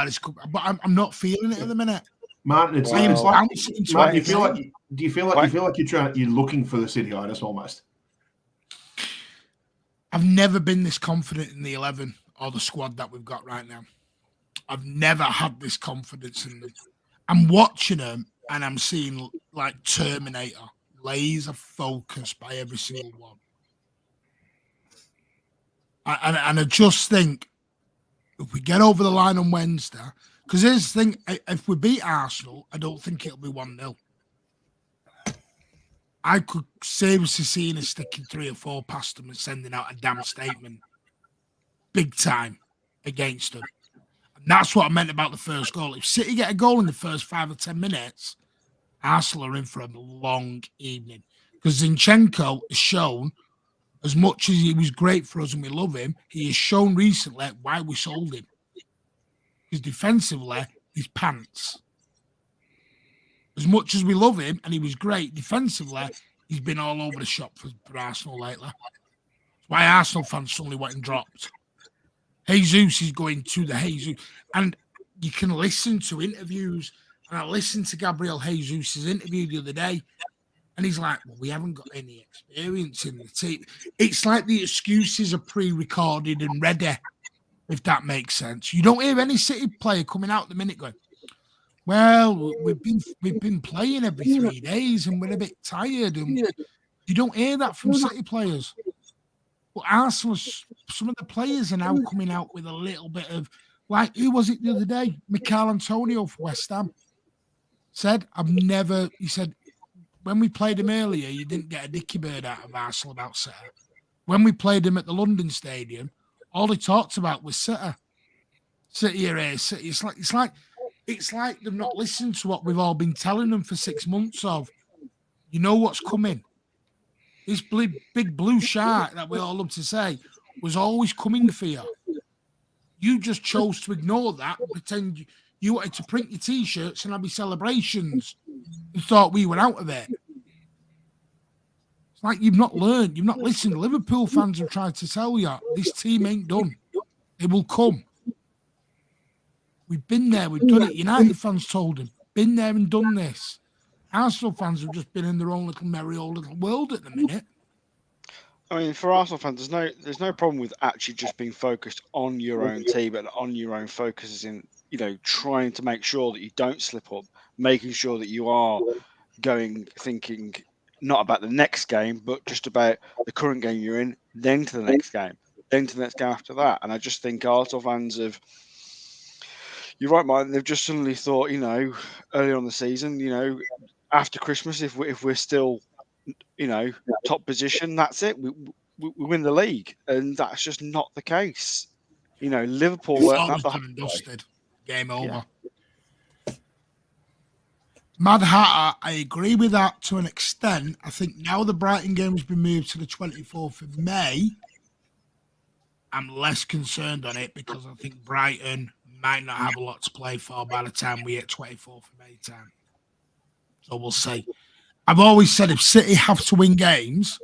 this could, but I'm not feeling it at the minute. Martin, it's Martin, like, do you feel like you're looking for the Cityitis almost? I've never been this confident in the 11 or the squad that we've got right now. I've never had this confidence in them. I'm watching them and I'm seeing like Terminator, laser focused by every single one. And I just think if we get over the line on Wednesday, because here's the thing, if we beat Arsenal, I don't think it'll be 1-0. I could seriously see us sticking 3 or 4 past them and sending out a damn statement big time against them. And that's what I meant about the first goal. If City get a goal in the first 5 or 10 minutes, Arsenal are in for a long evening. Because Zinchenko has shown, as much as he was great for us and we love him, he has shown recently why we sold him. Because defensively, he's pants. As much as we love him and he was great defensively, he's been all over the shop for Arsenal lately. That's why Arsenal fans suddenly went and dropped. Jesus is going to the Jesus. And you can listen to interviews. And I listened to Gabriel Jesus' interview the other day. And he's like, well, we haven't got any experience in the team. It's like the excuses are pre-recorded and ready, if that makes sense. You don't hear any City player coming out the minute going, well, we've been playing every 3 days and we're a bit tired. And you don't hear that from City players. But Arsenal, some of the players are now coming out with a little bit of, like, who was it the other day? Mikel Antonio for West Ham said, he said, when we played him earlier, you didn't get a dicky bird out of Arsenal about City. When we played him at the London Stadium, all he talked about was City. City are here, City. It's like they've not listened to what we've all been telling them for 6 months of. You know what's coming. This big blue shark that we all love to say was always coming for you. You just chose to ignore that and pretend you wanted to print your T-shirts and have your celebrations and thought we were out of it. It's like you've not learned, you've not listened. Liverpool fans have tried to tell you this team ain't done. It will come. We've been there, we've done it. United fans told them, been there and done this. Arsenal fans have just been in their own little merry old little world at the minute. I mean, for Arsenal fans, there's no problem with actually just being focused on your own team and on your own focuses in, trying to make sure that you don't slip up, making sure that you are thinking not about the next game, but just about the current game you're in, then to the next game, then to the next game after that. And I just think Arsenal fans have, you're right, Martin, they've just suddenly thought, earlier on the season, after Christmas, if we're still, top position, that's it. We win the league, and that's just not the case. Liverpool weren't that done dusted. Game over. Yeah. Mad Hatter, I agree with that to an extent. I think now the Brighton game has been moved to the 24th of May. I'm less concerned on it because I think Brighton might not have a lot to play for by the time we hit 24th of May time. So we'll see. I've always said if City have to win games,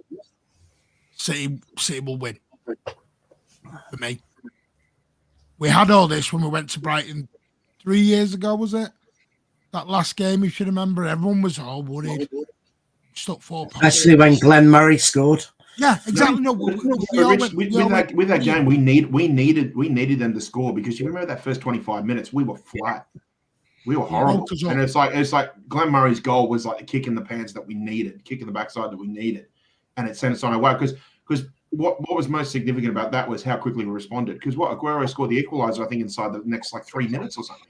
City will win. For me. We had all this when we went to Brighton 3 years ago, was it? That last game, if you remember, everyone was all worried. Stuck 4 points. Especially when Glenn Murray scored. Yeah, exactly. No, with that game, we needed them to score because you remember that first 25 minutes, we were flat. We were horrible. And it's like Glenn Murray's goal was like the kick in the pants that we needed, kick in the backside that we needed. And it sent us on our way. Because what was most significant about that was how quickly we responded. Because Aguero scored the equaliser, I think, inside the next 3 minutes or something.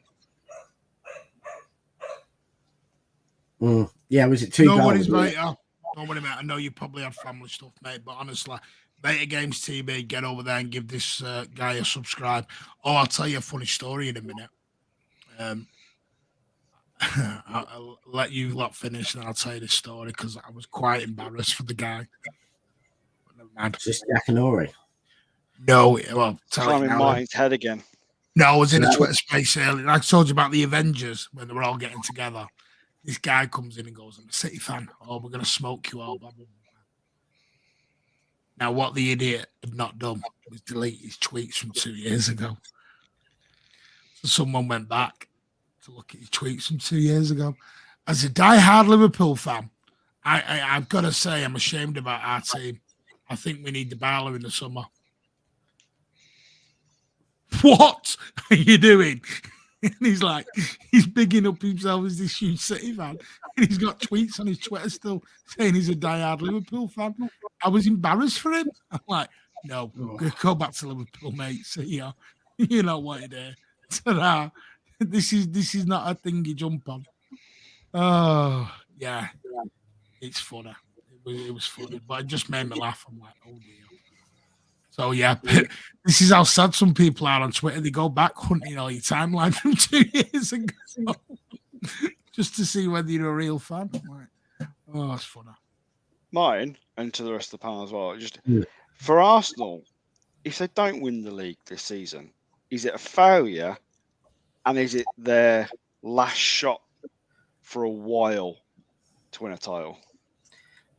Yeah, was it 2 goals? Nobody's better. Nobody, mate. I know you probably have family stuff, mate, but honestly, Beta Games TV, get over there and give this guy a subscribe. Oh, I'll tell you a funny story in a minute. I'll let you lot finish, and I'll tell you the story because I was quite embarrassed for the guy. Just Jack and Ori. No, well, tell me Martin's head again. No, I was in a Twitter space earlier. I told you about the Avengers when they were all getting together. This guy comes in and goes, I'm a City fan. Oh, we're going to smoke you all. Blah, blah, blah. Now, what the idiot had not done was delete his tweets from 2 years ago. So someone went back to look at his tweets from 2 years ago. As a die-hard Liverpool fan, I've got to say I'm ashamed about our team. I think we need the Barla in the summer. What are you doing? And he's like, he's bigging up himself as this huge City fan. And he's got tweets on his Twitter still saying he's a diehard Liverpool fan. I was embarrassed for him. I'm like, no, go back to Liverpool, mate. So, you know what it is. Ta-da. This is not a thing you jump on. Oh, yeah. It's funny. It was funny. But it just made me laugh. I'm like, oh, dear. So, yeah, this is how sad some people are on Twitter. They go back hunting all your timeline from 2 years ago just to see whether you're a real fan. Like, oh, it's funny. Mine, and to the rest of the panel as well, for Arsenal, if they don't win the league this season, is it a failure and is it their last shot for a while to win a title?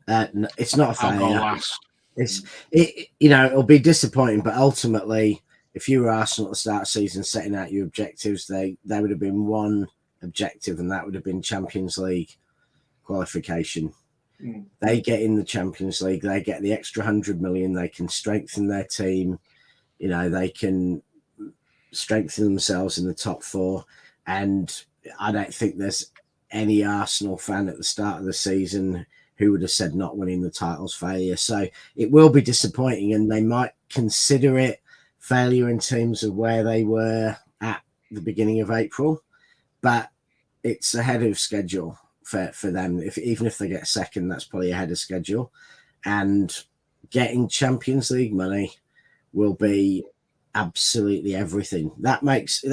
No, it's not a failure. I'll go last. It'll be disappointing, but ultimately, if you were Arsenal at the start of the season setting out your objectives, they would have been one objective, and that would have been Champions League qualification. They get in the Champions League, they get the extra 100 million, they can strengthen their team, they can strengthen themselves in the top four. And I don't think there's any Arsenal fan at the start of the season who would have said not winning the title's failure. So it will be disappointing, and they might consider it failure in terms of where they were at the beginning of April, but it's ahead of schedule for them. Even if they get second, that's probably ahead of schedule. And getting Champions League money will be absolutely everything. That makes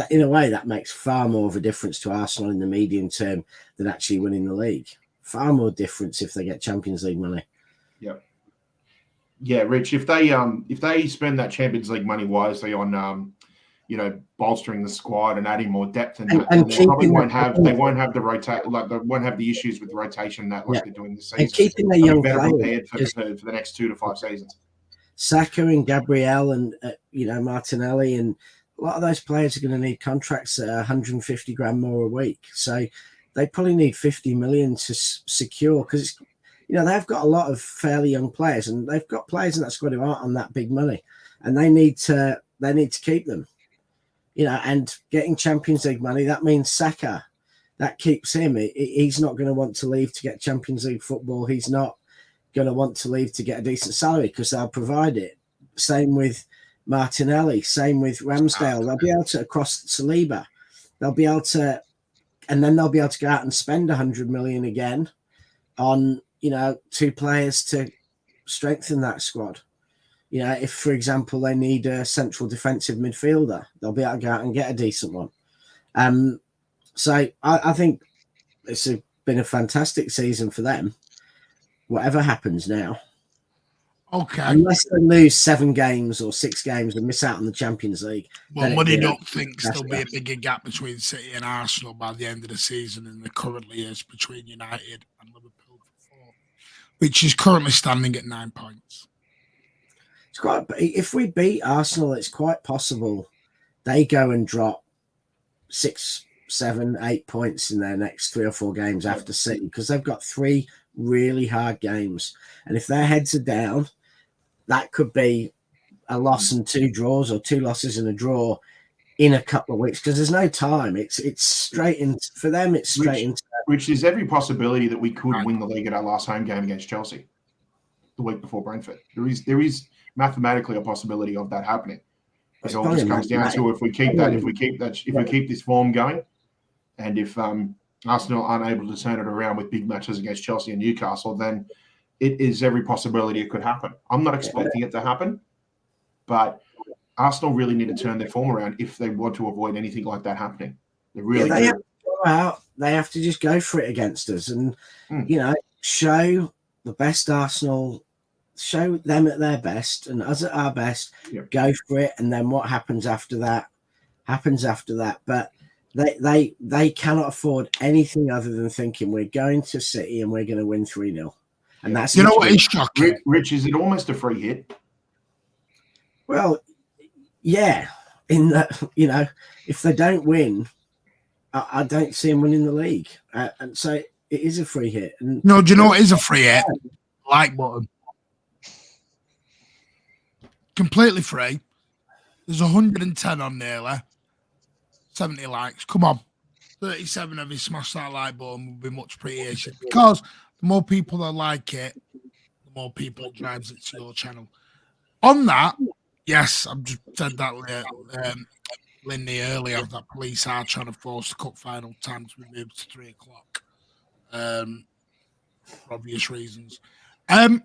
far more of a difference to Arsenal in the medium term than actually winning the league. Far more difference if they get Champions League money. Yep. Yeah, Rich, if they spend that Champions League money wisely on bolstering the squad and adding more depth and they probably won't have the issues with the rotation that they're doing this season. And keeping their young better players prepared for the next 2 to 5 seasons. Saka and Gabriel and Martinelli, and a lot of those players are going to need contracts that are 150 grand more a week. So they probably need 50 million to secure, because they've got a lot of fairly young players, and they've got players in that squad who aren't on that big money, and they need to keep them. And getting Champions League money, that means Saka, that keeps him. He's not going to want to leave to get Champions League football. He's not going to want to leave to get a decent salary because they'll provide it. Same with Martinelli, same with Ramsdale. They'll be able to, across Saliba, they'll be able to, and then they'll be able to go out and spend 100 million again on, 2 players to strengthen that squad. If, for example, they need a central defensive midfielder, they'll be able to go out and get a decent one. So I think it's been a fantastic season for them. Whatever happens now. Okay. Unless they lose 7 games or 6 games and miss out on the Champions League. Well, Money Duck thinks there'll be a bigger gap between City and Arsenal by the end of the season than there currently is between United and Liverpool for 4, which is currently standing at 9 points. If we beat Arsenal, it's quite possible they go and drop 6, 7, 8 points in their next 3 or 4 games after City, because they've got 3 really hard games, and if their heads are down, that could be a loss and 2 draws, or 2 losses and a draw in a couple of weeks, because there's no time. It's straight in for them. It's straight into which is every possibility that we could win the league at our last home game against Chelsea the week before Brentford. There is mathematically a possibility of that happening. It all just comes down to if we keep this form going, and if Arsenal aren't able to turn it around with big matches against Chelsea and Newcastle, then it is every possibility it could happen. I'm not expecting it to happen, but Arsenal really need to turn their form around if they want to avoid anything like that happening. They really have to go out. They have to just go for it against us, and show the best Arsenal, show them at their best and us at our best. Go for it, and then what happens after that happens after that. But they cannot afford anything other than thinking we're going to City and we're going to win 3-0. And that's what is shocking. Rich, is it almost a free hit? Well, yeah. In that, if they don't win, I don't see them winning the league. And so it is a free hit. And no, do you know what is a free hit? Like button. Completely free. There's 110 on nearly. 70 likes. Come on. 37 of you smash that like button would be much appreciated, because the more people that like it, the more people it drives it to your channel. On that, yes, I've just said that Lindy earlier, that police are trying to force the cup final time to be moved to 3 o'clock for obvious reasons. I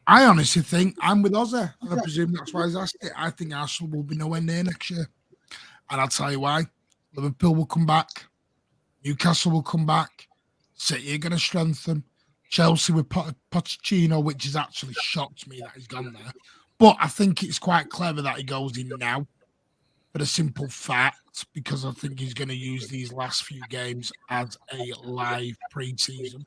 honestly think I'm with Ozzy, and I presume that's why he's asked it. I think Arsenal will be nowhere near next year. And I'll tell you why. Liverpool will come back. Newcastle will come back. City are going to strengthen. Chelsea with Pochettino, which has actually shocked me that he's gone there. But I think it's quite clever that he goes in now, for the simple fact, because I think he's going to use these last few games as a live pre-season.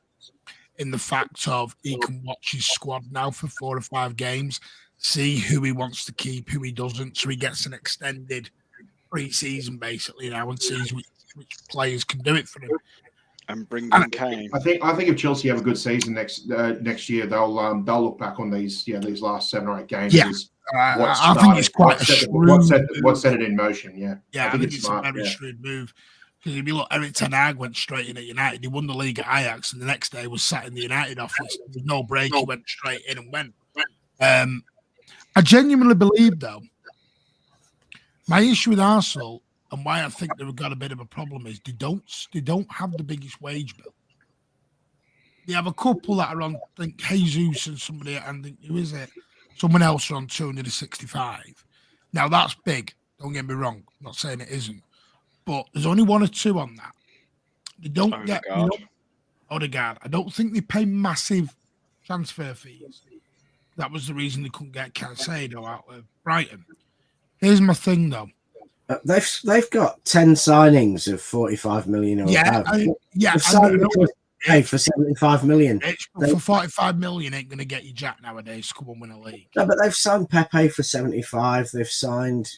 in the fact of he can watch his squad now for 4 or 5 games, see who he wants to keep, who he doesn't, so he gets an extended pre-season basically now and sees which players can do it for him. And bring in Kane. I think if Chelsea have a good season next year, they'll look back on these last 7 or 8 games. Yeah. As I think it's quite what set it in motion. Yeah, I think it's smart, a very shrewd move. Because if you look, Eric Ten Hag went straight in at United. He won the league at Ajax, and the next day was sat in the United office. There was no break. He went straight in and went. I genuinely believe, though, my issue with Arsenal and why I think they've got a bit of a problem is they don't have the biggest wage bill. They have a couple that are on, I think, Jesus and somebody, and who is it? Someone else are on 265. Now, that's big. Don't get me wrong. I'm not saying it isn't. But there's only 1 or 2 on that. They don't get Odegaard. I don't think they pay massive transfer fees. That was the reason they couldn't get Caicedo out of Brighton. Here's my thing, though. They've got 10 signings of 45 million or above. Pay for 75 million. For 45 million ain't going to get you jack nowadays to come and win a league. No, but they've signed Pepe for 75. They've signed,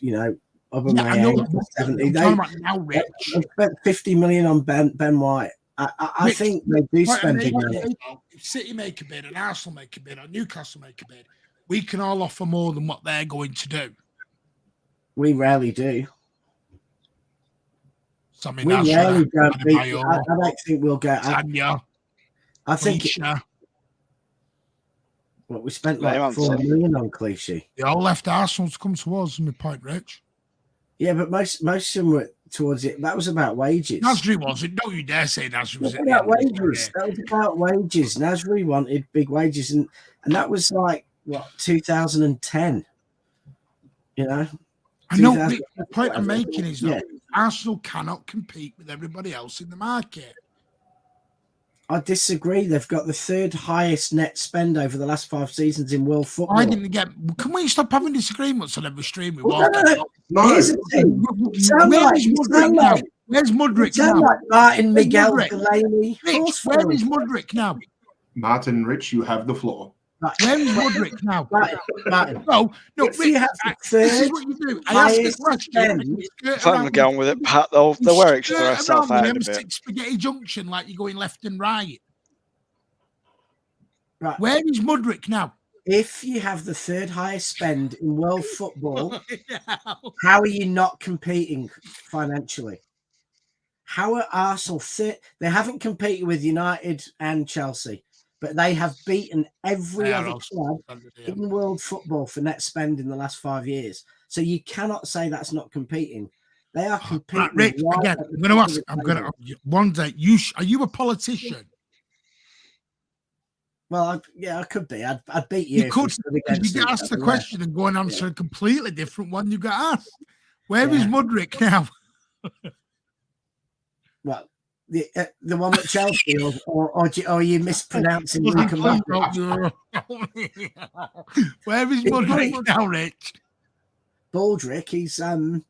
Aubameyang for 70. They've spent 50 million on Ben White. I think they do spend big money. If City make a bid, and Arsenal make a bid, or Newcastle make a bid, we can all offer more than what they're going to do. We rarely do. So, I mean, we rarely don't beat. I don't think we'll get. I think. We spent like 4 million on Clichy. They all left Arsenal to come to us, my point, Rich. Yeah, but most of them were towards it. That was about wages. Nasri wasn't. Don't you dare say Nasri was. About wages. That was about wages. Nasri wanted big wages, and that was like what 2010. I know. The point I'm making is that Arsenal cannot compete with everybody else in the market. I disagree. They've got the 3rd highest net spend over the last 5 seasons in world football. Why didn't they get? Can we stop having disagreements on every stream we walk? No. Where's Mudryk now? Where's Mudryk now? Like Martin Miguel Delaney. Rich, where is Mudryk now? Martin, Rich, you have the floor. Right. Where is Mudryk now? Martin. No, Rich, this is what you do. I ask the question. Time to get on with it, Pat. They'll wear it throw herself out of it. Spaghetti Junction, like you're going left and right. Right. Where is Mudryk now? If you have the 3rd highest spend in world football, how are you not competing financially? How are Arsenal? They haven't competed with United and Chelsea. But they have beaten every other club in world football for net spend in the last 5 years. So you cannot say that's not competing. They are competing. Right, Rich, again, I'm going to ask. One day. Are you a politician? Well, I could be. I'd beat you. You could. You get asked the question and go and answer a completely different one. You got asked. Where is Mudryk now? Well. The one at Chelsea, or are you mispronouncing Luka Modric? Where is Mudryk now, Rich? Baldrick, he's Mudryk.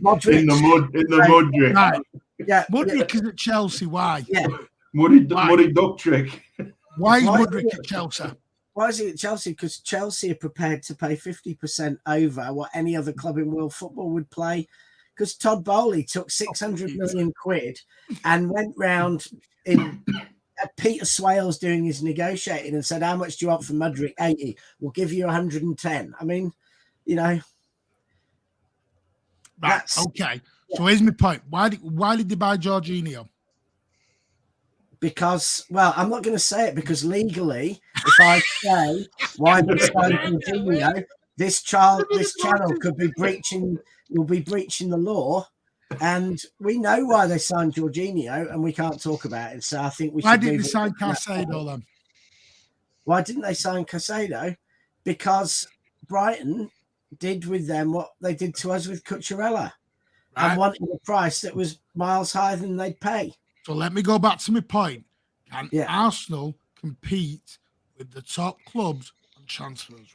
Modric. In the Mudryk. Right. Yeah, Mudryk is at Chelsea. Why? Yeah, Mudryk duck trick. Why is Mudryk at Chelsea? Why is he at Chelsea? Because Chelsea are prepared to pay 50% over what any other club in world football would pay. Because Todd Bowley took 600 million quid and went round in Peter Swales doing his negotiating and said, how much do you want for Mudryk? 80. We'll give you 110. I mean, Right, okay. So here's my point. Why did they buy Jorginho? Because, well, I'm not going to say it because legally, if I say why they signed Jorginho, this channel could be will be breaching the law, and we know why they signed Jorginho, and we can't talk about it. So I think we should. Why didn't they sign Caicedo then? Why didn't they sign Caicedo? Because Brighton did with them what they did to us with Cucurella, and wanted a price that was miles higher than they'd pay. So let me go back to my point. Can Arsenal compete with the top clubs on transfers, Rich?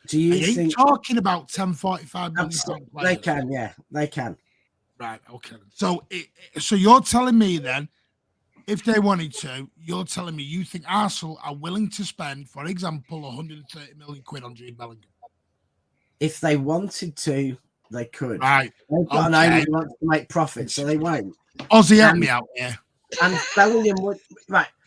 Do you think talking about 10-45 million players? They can, they can. Right, okay. So you're telling me then if they wanted to, you're telling me you think Arsenal are willing to spend, for example, 130 million quid on Jude Bellingham? If they wanted to, they could. Right. They've got an owner who wants to make profit, so they won't. Ozzy, help me out here. And Bellingham would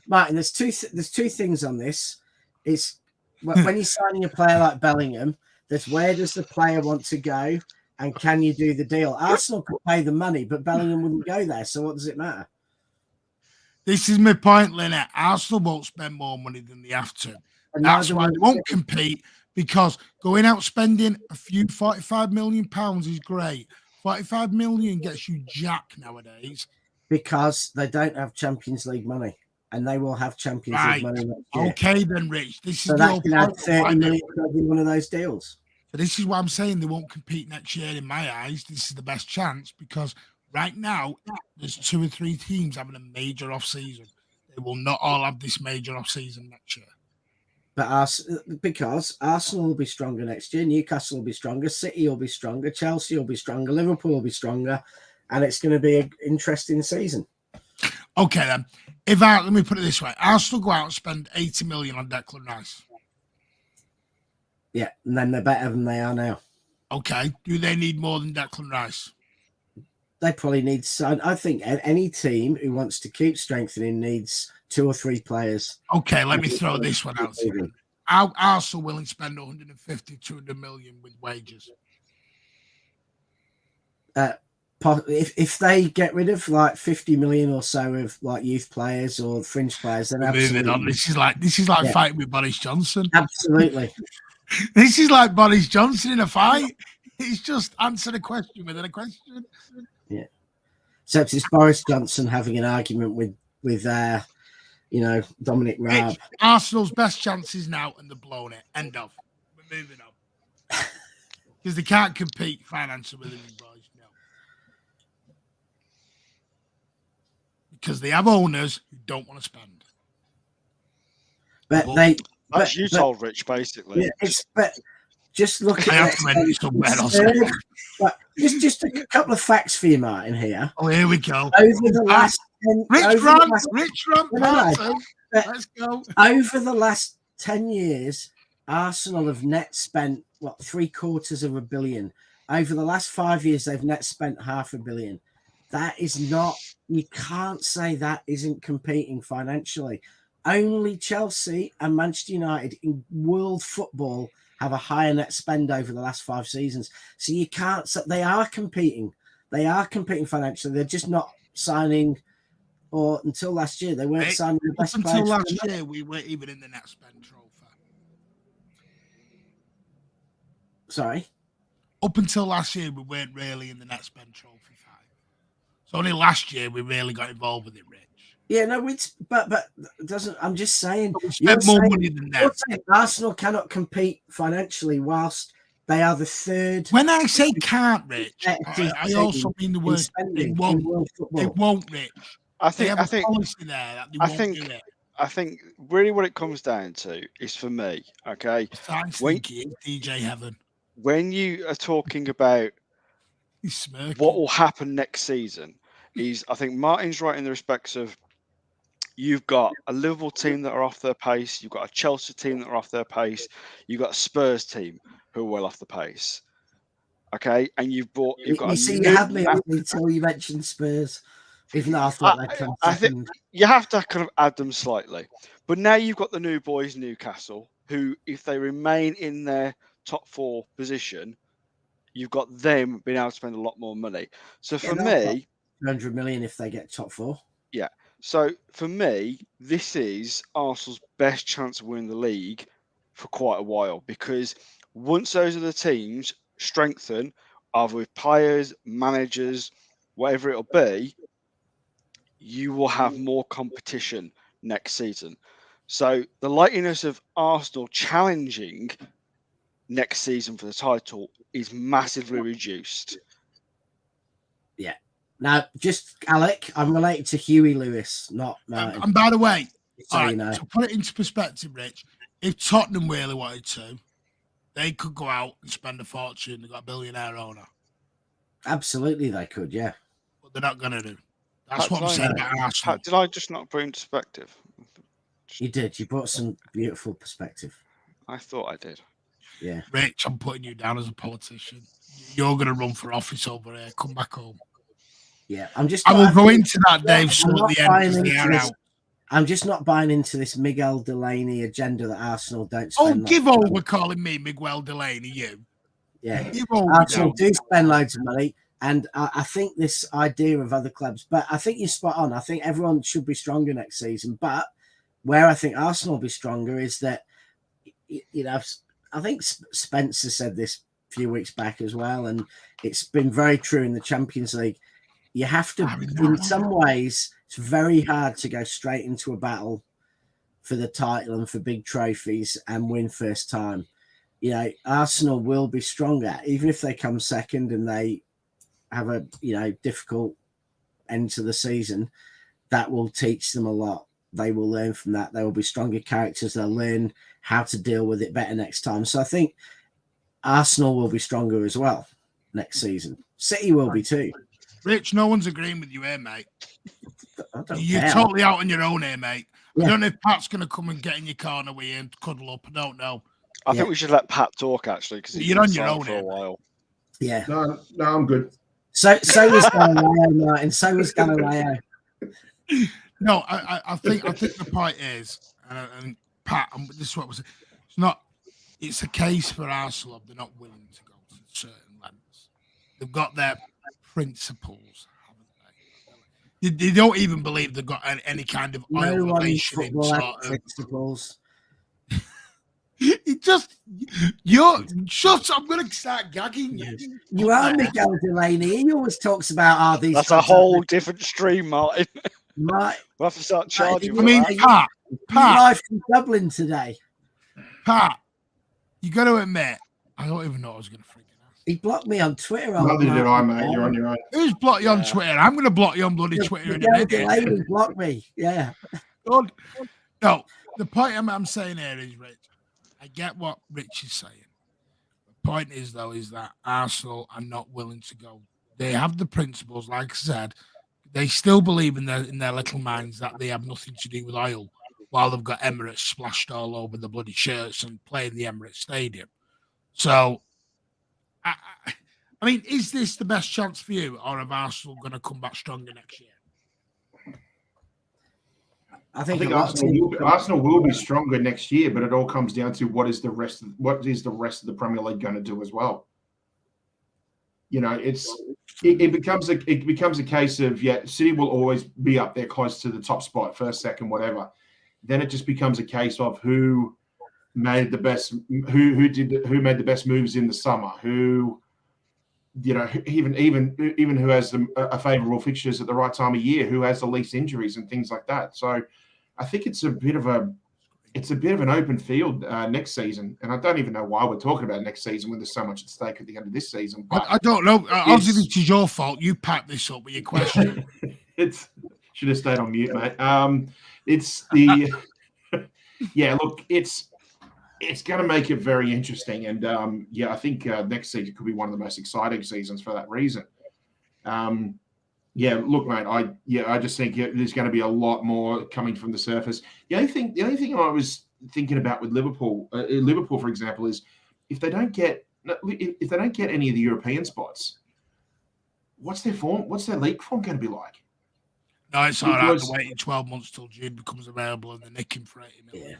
Martin. There's two things on this. It's when you're signing a player like Bellingham, there's where does the player want to go, and can you do the deal? Arsenal could pay the money, but Bellingham wouldn't go there. So what does it matter? This is my point, Lynette. Arsenal won't spend more money than they have to. And That's why they won't compete, because going out spending a few £45 million is great. 45 million gets you jack nowadays. Because they don't have Champions League money, and they will have Champions League money next year. Okay, then, Rich. This is so that can add 30 million in one of those deals. So this is why I'm saying they won't compete next year. In my eyes, this is the best chance, because right now there's 2 or 3 teams having a major off season. They will not all have this major off season next year. But because Arsenal will be stronger next year, Newcastle will be stronger, City will be stronger, Chelsea will be stronger, Liverpool will be stronger, and it's going to be an interesting season. Okay, then. Let me put it this way: Arsenal go out and spend 80 million on Declan Rice. Yeah, and then they're better than they are now. Okay, do they need more than Declan Rice? They probably need some. I think any team who wants to keep strengthening needs 2 or 3 players. Okay, let me throw this one out. Are Arsenal willing to spend 150, 200 million with wages? If they get rid of like 50 million or so of like youth players or fringe players, then absolutely. Moving on. This is like fighting with Boris Johnson. Absolutely. This is like Boris Johnson in a fight. It's just answer the question within a question. Yeah. So it's Boris Johnson having an argument with Dominic Raab. Arsenal's best chances now, and they're blowing it. End of. We're moving on. Because they can't compete financially with these boys. No. Because they have owners who don't want to spend. But you told Rich, basically. Yeah, but just look at just a couple of facts for you, Martin, here. Oh, here we go. Over the last 10 Let's go. Over the last 10 years, Arsenal have net spent $750 million. Over the last 5 years, they've net spent $500 million. That is not, you can't say that isn't competing financially. Only Chelsea and Manchester United in world football have a higher net spend over the last 5 seasons. So you can't say they are competing. They are competing financially. They're just not signing, or until last year, they weren't signing the best players. Until last year, we weren't even in the net spend trophy. Sorry? Up until last year, we weren't really in the net spend trophy fight. So only last year we really got involved with it, Rich. Yeah, no, but doesn't. I'm just saying. We spent more money than that. You're saying Arsenal cannot compete financially whilst they are the third. When I say can't, Rich, I also mean the word it won't, Rich. I think policy there that they won't do it. I think really what it comes down to is, for me, okay. DJ Heaven. When you are talking about what will happen next season, I think Martin's right in the respects of, you've got a Liverpool team that are off their pace. You've got a Chelsea team that are off their pace. You've got a Spurs team who are well off the pace. Okay, and you had me until you mentioned Spurs. Even though I thought they'd come I think you have to kind of add them slightly. But now you've got the new boys, Newcastle, who, if they remain in their top 4 position, you've got them being able to spend a lot more money. So for me, 100 million if they get top 4. Yeah. So for me, this is Arsenal's best chance of winning the league for quite a while, because once those other teams strengthen, either with players, managers, whatever it'll be, you will have more competition next season. So the likeliness of Arsenal challenging next season for the title is massively reduced. Yeah. Now, just Alec, I'm related to Huey Lewis, not Martin. And by the way, to put it into perspective, Rich, if Tottenham really wanted to, they could go out and spend a fortune. They've got a billionaire owner. Absolutely, they could, yeah. But they're not going to do. That's Pat, what I'm did I- saying about Arsenal. Pat, did I just not put into perspective? You did. You brought some beautiful perspective. I thought I did. Yeah. Rich, I'm putting you down as a politician. You're going to run for office over here. Come back home. Yeah. I'm just. I will I go think- into that, Dave, so I'm at not the end buying because they into are this- out. I'm just not buying into this Miguel Delaney agenda that Arsenal don't Oh, spend. give lots of over money. calling me Miguel Delaney, you. Yeah. Give over Arsenal now. do spend loads of money, and I think this idea of other clubs. But I think you're spot on. I think everyone should be stronger next season. But where I think Arsenal will be stronger is that, you know, I think Spencer said this a few weeks back as well, and it's been very true in the Champions League. You have to, in some ways, it's very hard to go straight into a battle for the title and for big trophies and win first time. You know, Arsenal will be stronger, even if they come second and they have a, you know, difficult end to the season. That will teach them a lot. They will learn from that. They will be stronger characters. They'll learn how to deal with it better next time. So I think Arsenal will be stronger as well next season. City will be too. Rich, no one's agreeing with you here, mate. I don't You're care. totally out on your own here, mate. Yeah. I don't know if Pat's going to come and get in your corner with you and cuddle up. I don't know. I Yeah. think we should let Pat talk actually because he's You're been on your silent own for a here, while. Yeah. No, I'm good. So was Galileo, Martin. So was Galileo. No, I think the point is, and Pat, this is what was it's not. It's a case for Arsenal. They're not willing to go to certain lengths. They've got their principles, haven't they? They don't even believe they've got any kind of oil No one in relation in football has sort of. principles. It just you're shut. I'm going to start gagging you. You are Miguel Delaney. He always talks about these. That's a clubs whole different stream, Martin. My, We'll have to start charging I for mean, that. Pat, life in Dublin today. Pat, you got to admit, I don't even know I was going to freaking ask. He blocked me on Twitter. Neither did I, mate. You're on your own. Who's blocked you on Yeah. Twitter? I'm going to block you on bloody Twitter in a Miguel minute. Delaney blocked me. Yeah. Good. No, the point I'm saying here is, Rich, I get what Rich is saying. The point is, though, is that Arsenal are not willing to go. They have the principles, like I said. They still believe in their little minds that they have nothing to do with oil, while they've got Emirates splashed all over the bloody shirts and playing the Emirates Stadium. So, I mean, is this the best chance for you, or are Arsenal going to come back stronger next year? I I think, think a lot of Arsenal will be stronger next year, but it all comes down to what is the rest of the Premier League going to do as well. You know, it becomes a case of City will always be up there close to the top spot, first, second, whatever. Then it just becomes a case of who made the best made the best moves in the summer, who, you know, even who has a favourable fixtures at the right time of year, who has the least injuries and things like that. So I think it's a bit of an open field next season, and I don't even know why we're talking about next season when there's so much at stake at the end of this season. But I don't know. Obviously, this is your fault. You packed this up with your question. it's should have stayed on mute, mate. It's the look, it's going to make it very interesting, and I think next season could be one of the most exciting seasons for that reason. Look, mate, I just think there's going to be a lot more coming from the surface. The only thing I was thinking about with Liverpool, for example, is if they don't get any of the European spots, what's their form? What's their league form going to be like? No, it's all right. They're waiting 12 months till June becomes available and they're nicking for 80 million.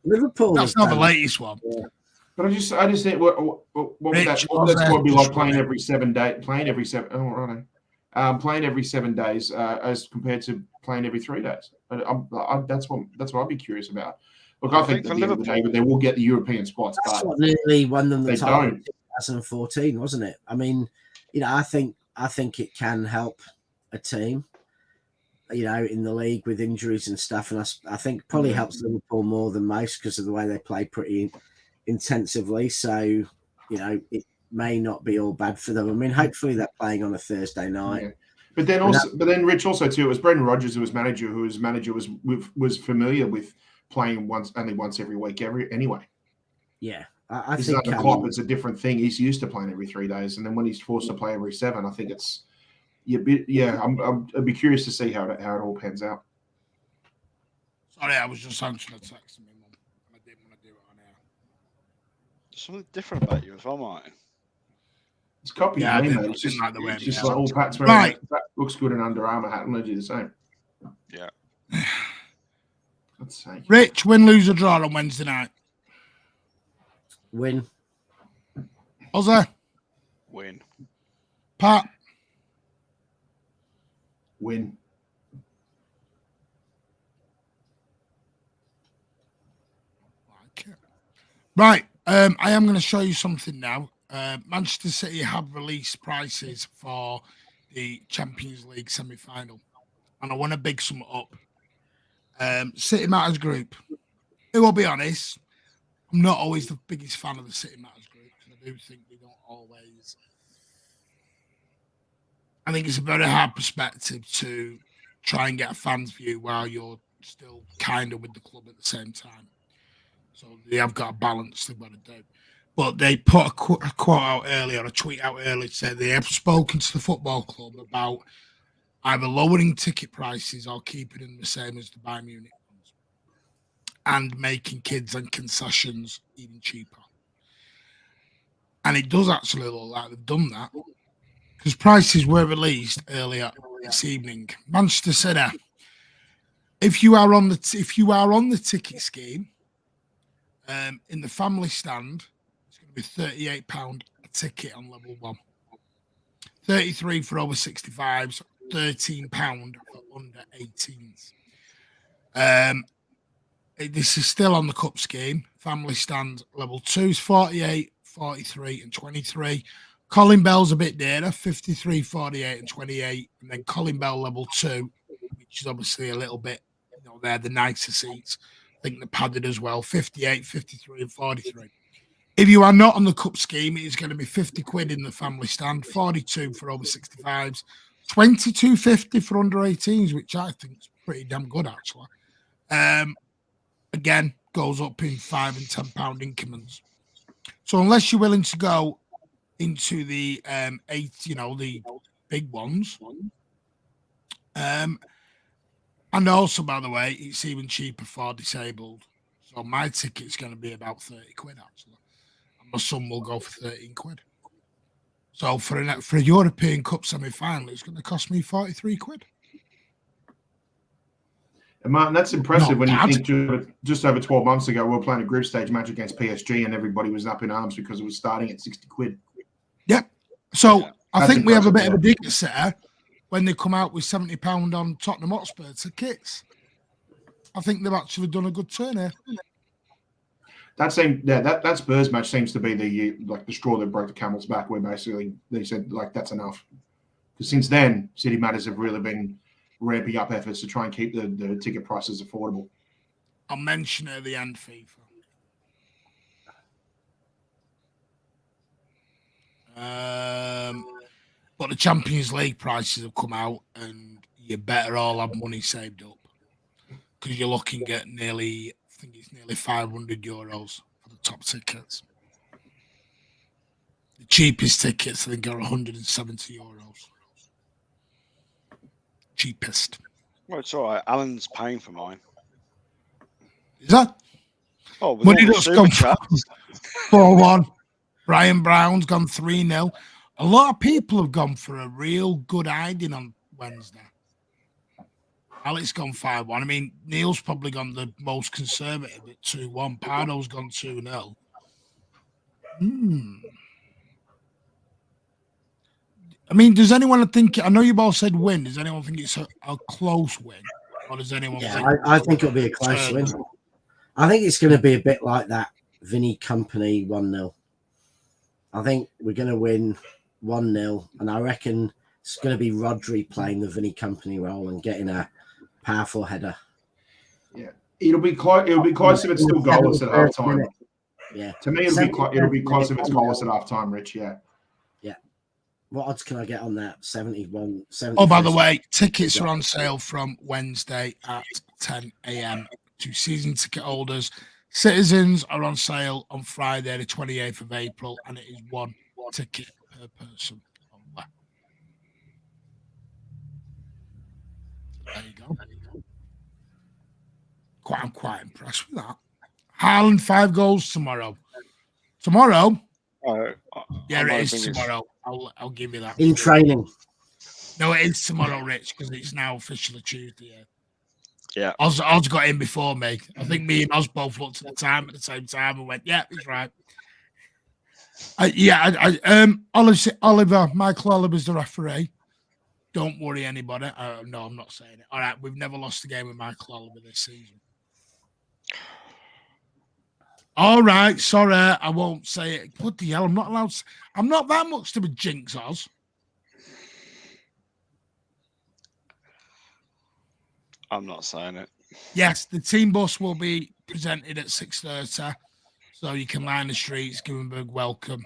Liverpool. That's not the latest one. Yeah. But I just think what would that squad be like playing every 7 days? Playing every 7 days as compared to playing every 3 days. That's what I'd be curious about. Look, I think for at the end of the day, Liverpool, they will get the European spots. That's But what nearly won them the they title in don't. 2014, wasn't it? I mean, you know, I think it can help a team, you know, in the league with injuries and stuff, and I think probably helps Liverpool more than most because of the way they play pretty intensively. So, you know, it may not be all bad for them. I mean, hopefully they're playing on a Thursday night. Yeah. But then Rich also too. It was Brendan Rodgers who was manager. Whose manager was familiar with playing only once every week. Anyway. Yeah, I this think is under Klopp. It's a different thing. He's used to playing every 3 days, and then when he's forced to play every 7, I think it's I'd be curious to see how it all pans out. Sorry, I was just answering a text from my mum. I didn't want to do it on air. There's something different about you as well, Martin. It's copy Yeah, I me, didn't- mate. I It's didn't just, like the way it's it just was. like all Pat's Right. wearing. That looks good in Under Armour hat. I'm going to do the same. Yeah. God's sake. Rich, win, lose, or draw on Wednesday night. Win. Ozzy, Win. Pat, Win. right. I am going to show you something now. Manchester City have released prices for the Champions League semi-final, and I want to big some up. City Matters Group. I will be honest, I'm not always the biggest fan of the City Matters Group because I do think they don't always. I think it's a very hard perspective to try and get a fan's view while you're still kind of with the club at the same time. So they have got a balance they've got to do. But they put a quote out earlier, a tweet out earlier, to say they have spoken to the football club about either lowering ticket prices or keeping them the same as the Bayern Munich ones, and making kids and concessions even cheaper. And it does actually look like they've done that, because prices were released earlier this evening. Manchester City, if you are on the ticket scheme, in the family stand, it's going to be £38 a ticket on level 1, 33 for over 65s, £13 for under 18s. This is still on the cup scheme. Family stand level 2 is 48, 43, and 23. Colin Bell's a bit dearer, 53, 48, and 28. And then Colin Bell level 2, which is obviously a little bit, they're the nicer seats. I think they're padded as well, 58, 53, and 43. If you are not on the cup scheme, it is going to be 50 quid in the family stand, 42 for over 65s, 22.50 for under 18s, which I think is pretty damn good, actually. Again, goes up in £5 and £10 increments. So unless you're willing to go into the the big ones, and also, by the way, it's even cheaper for disabled. So my ticket's going to be about 30 quid, actually. And my son will go for 13 quid. So for a European Cup semi-final, it's going to cost me 43 quid. And Martin, that's impressive Not when bad. you think just over 12 months ago, we were playing a group stage match against PSG and everybody was up in arms because it was starting at 60 quid. Yep. So I That's think we have a bit impressive, of a dig set when they come out with £70 on Tottenham Hotspur tickets. I think they've actually done a good turn here. That Spurs match seems to be the straw that broke the camel's back, where basically they said that's enough. Because since then, City Matters have really been ramping up efforts to try and keep the ticket prices affordable. I'll mention at the end FIFA. But the Champions League prices have come out, and you better all have money saved up, because you're looking at nearly €500 for the top tickets. The cheapest tickets, I think, are €170. Cheapest. Well, it's all right. Alan's paying for mine. Is that? Oh, with Money all the that's super gone chats. 4-1. Brian Brown's gone 3-0. A lot of people have gone for a real good hiding on Wednesday. Alex gone 5-1. I mean, Neil's probably gone the most conservative at 2-1. Pardo's gone 2-0. I mean, does anyone think? I know you both said win. Does anyone think it's a close win, or does anyone? Yeah, I think it'll be a close win. I think it's going to be a bit like that Vinny Company 1-0. I think we're going to win 1-0, and I reckon it's going to be Rodri playing the Vinny Company role and getting a powerful header. Yeah, it'll be close. It'll be close if it's still goalless at half time. Yeah, to me, it'll be close if it's goalless at half time, Rich. Yeah. What odds can I get on that? 71. Oh, by the way, tickets are on sale from Wednesday at 10 a.m. to season ticket holders. Citizens are on sale on Friday, the 28th of April, and it is one ticket per person. There you go. I'm quite impressed with that. Haaland 5 goals tomorrow. Tomorrow? Yeah, it is tomorrow. I'll give you that. In training. No, it is tomorrow, Rich, because it's now officially Tuesday. Yeah. Oz got in before me. I think me and Oz both looked at the time at the same time and went, "Yeah, he's right." Michael Oliver's the referee. Don't worry, anybody. No, I'm not saying it. All right, we've never lost a game with Michael Oliver this season. All right, sorry, I won't say it. Bloody hell, I'm not allowed. I'm not that much to be jinx, Oz. I'm not saying it. Yes, the team bus will be presented at 6:30, so you can line the streets, give them a big welcome.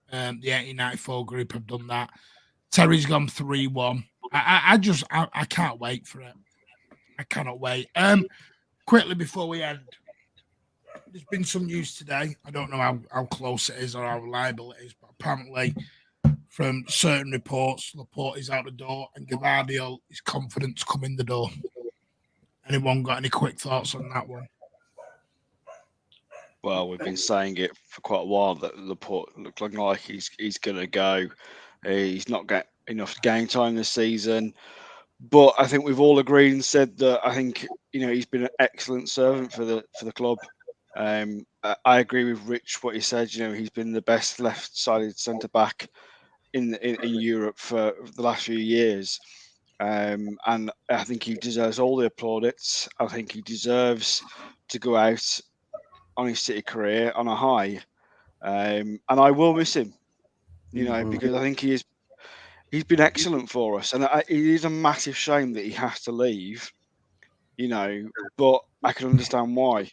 The 1894 group have done that. Terry's gone 3-1. I can't wait for it. I cannot wait. Quickly before we end, there's been some news today. I don't know how close it is or how reliable it is, but apparently from certain reports, Laporte is out the door and Gavardio is confident to come in the door. Anyone got any quick thoughts on that one? Well, we've been saying it for quite a while that Laporte looked like he's going to go. He's not got enough game time this season. But I think we've all agreed and said that I think he's been an excellent servant for the club. I agree with Rich what he said. He's been the best left-sided centre back in Europe for the last few years, and I think he deserves all the plaudits. I think he deserves to go out on his City career on a high, and I will miss him. Because I think he's been excellent for us, and it is a massive shame that he has to leave. But I can understand why.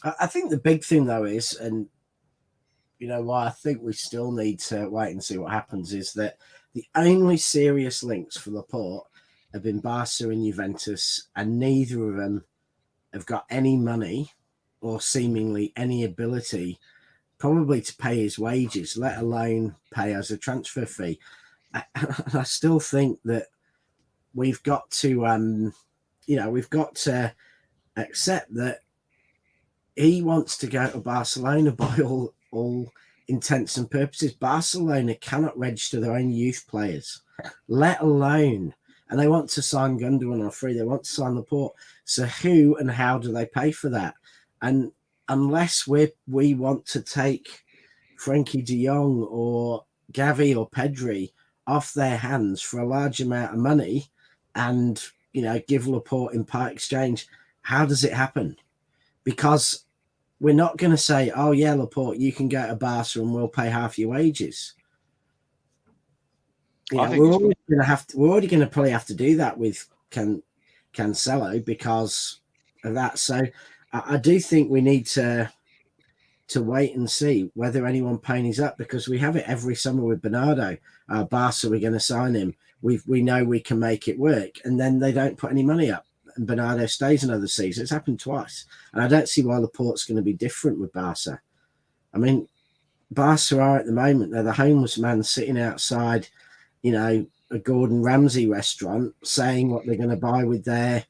I think the big thing though is, and why I think we still need to wait and see what happens, is that the only serious links for Laporte have been Barca and Juventus, and neither of them have got any money or seemingly any ability probably to pay his wages, let alone pay us a transfer fee. I still think that we've got to, accept that he wants to go to Barcelona by all intents and purposes. Barcelona cannot register their own youth players, let alone, and they want to sign Gundogan on free. They want to sign Laporte. So who and how do they pay for that? And unless we want to take Frankie de Jong or Gavi or Pedri off their hands for a large amount of money and, give Laporte in part exchange, how does it happen? Because we're not going to say, oh, yeah, Laporte, you can go to Barca and we'll pay half your wages. We're already going to probably have to do that with Cancelo because of that. So I do think we need to wait and see whether anyone ponies up, because we have it every summer with Bernardo. Barca, we're going to sign him. We know we can make it work, and then they don't put any money up, and Bernardo stays another season. It's happened twice, and I don't see why Laporte's going to be different with Barca. I mean, Barca are at the moment, they're the homeless man sitting outside, a Gordon Ramsay restaurant saying what they're going to buy with their,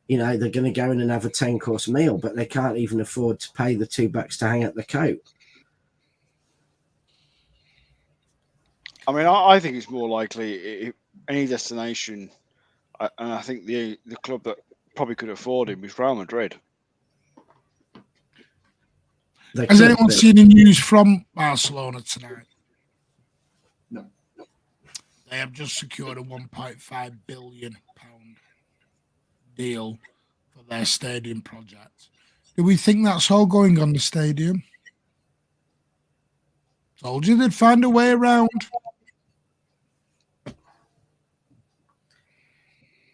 they're going to go in and have a 10-course meal, but they can't even afford to pay the $2 to hang up the coat. I mean, I think it's more likely if any destination, and I think the club that probably could afford him is Real Madrid. Has anyone seen any news from Barcelona tonight? No. They have just secured a £1.5 billion deal for their stadium project. Do we think that's all going on the stadium? Told you they'd find a way around.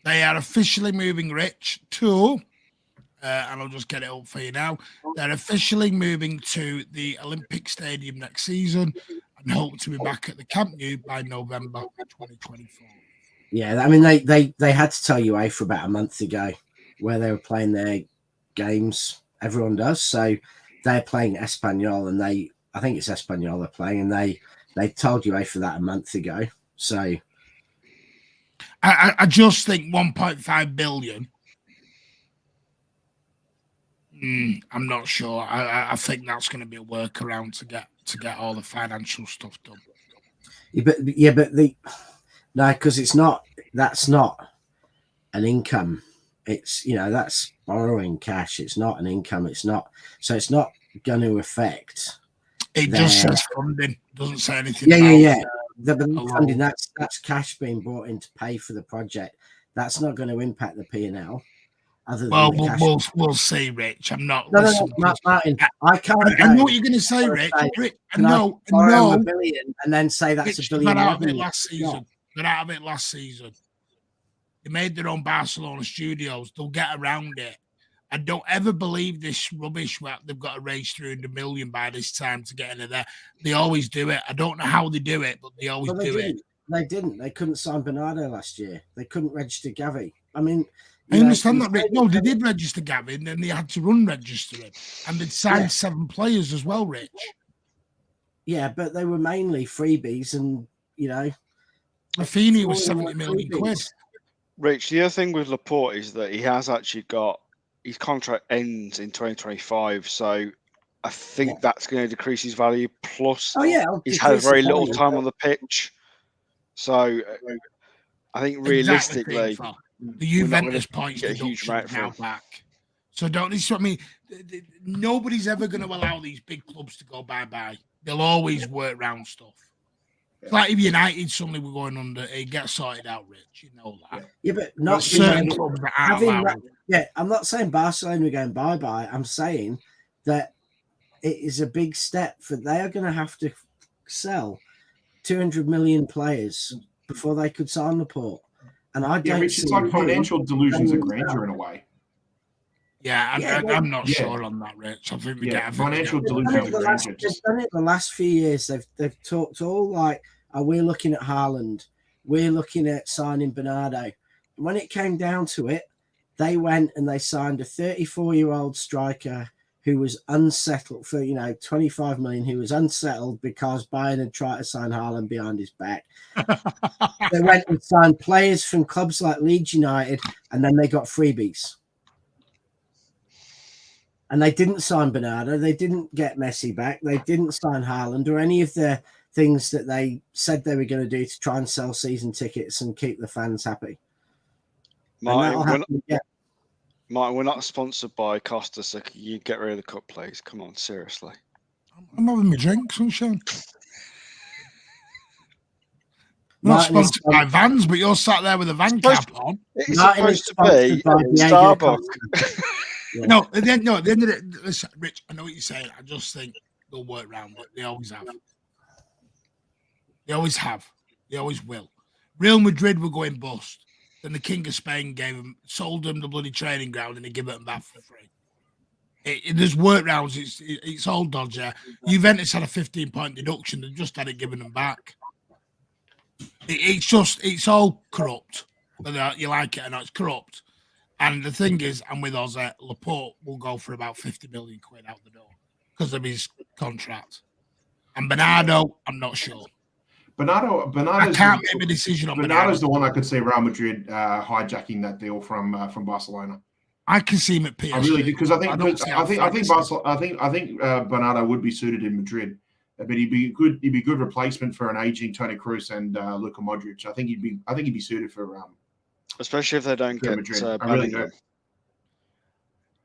They are officially moving, Rich, to, and I'll just get it up for you now. They're officially moving to the Olympic Stadium next season and hope to be back at the Camp Nou by November 2024. Yeah, I mean, they had to tell UEFA about a month ago where they were playing their games. Everyone does. So they're playing Espanyol, and I think it's Espanyol they're playing, and they told UEFA that a month ago. So I just think 1.5 billion. I'm not sure. I think that's going to be a workaround to get all the financial stuff done. Because it's not. That's not an income. It's that's borrowing cash. It's not an income. It's not. So it's not going to affect. It just says funding. It doesn't say anything. Yeah. The funding, that's cash being brought in to pay for the project. That's not going to impact the P&L. We'll see, Rich. I'm not. No, Martin. I can't. I know what you're going to say, Rich. I know. $1 billion and then say that's Rich, $1 billion. Got out of it last season. Got out of it last season. They made their own Barcelona studios. They'll get around it. I don't ever believe this rubbish where they've got to raise 300 million by this time to get into there. They always do it. I don't know how they do it, but they always do it. They didn't. They couldn't sign Bernardo last year. They couldn't register Gavi. I mean, I understand that, Rich. No, they did register Gavi, and then they had to register him. And they'd signed 7 players as well, Rich. Yeah, but they were mainly freebies, and Rafinha was 70 million quid. Rich, the other thing with Laporte is that he has actually got his contract ends in 2025, so I think that's going to decrease his value. Plus, he's had very little time on the pitch, so I think realistically, the Juventus points deduction now back. So this is what I mean. Nobody's ever going to allow these big clubs to go bye-bye. They'll always work around stuff. It's like if United suddenly were going under, it gets sorted out, Rich. You know that. Yeah, but not certain clubs that aren't allowed. I'm not saying Barcelona are going bye-bye. I'm saying that it is a big step for they are going to have to sell 200 million players before they could sign Laporte. And I don't Rich, it's like financial delusions of grandeur in a way. I'm not sure on that, Rich. I think we get financial delusions of grandeur. They've done it the last few years. They've talked all like, we're looking at Haaland, we're looking at signing Bernardo. When it came down to it, they went and they signed a 34-year-old striker who was unsettled for 25 million. Who was unsettled because Bayern had tried to sign Haaland behind his back. They went and signed players from clubs like Leeds United, and then they got freebies. And they didn't sign Bernardo. They didn't get Messi back. They didn't sign Haaland or any of the things that they said they were going to do to try and sell season tickets and keep the fans happy. Martin, we're not sponsored by Costa, so you get rid of the cup, please. Come on, seriously. I'm having my drink, sunshine. I'm not sponsored by Vans, but you're sat there with a van cap on. It's supposed to be Starbucks. No, at the end of it, listen, Rich, I know what you're saying. I just think they'll work around it. They always have. They always have. They always will. Real Madrid were going bust. Then the King of Spain sold them the bloody training ground, and they give it them back for free. There's workarounds. It's all dodgy. Juventus had a 15-point deduction. They just had it given them back. It's all corrupt. Whether you like it or not, it's corrupt. And the thing is, and with Ozzy, Laporte will go for about 50 million quid out the door because of his contract. And Bernardo, I'm not sure. Bernardo, I can't make a decision on Bernardo. Bernardo's the one I could see Real Madrid hijacking that deal from Barcelona. I can see him at PSG. I really do, because I think Bernardo would be suited in Madrid, but he'd be a good replacement for an aging Toni Kroos and Luka Modric. I think he'd be suited for especially if they don't get Madrid. I really do.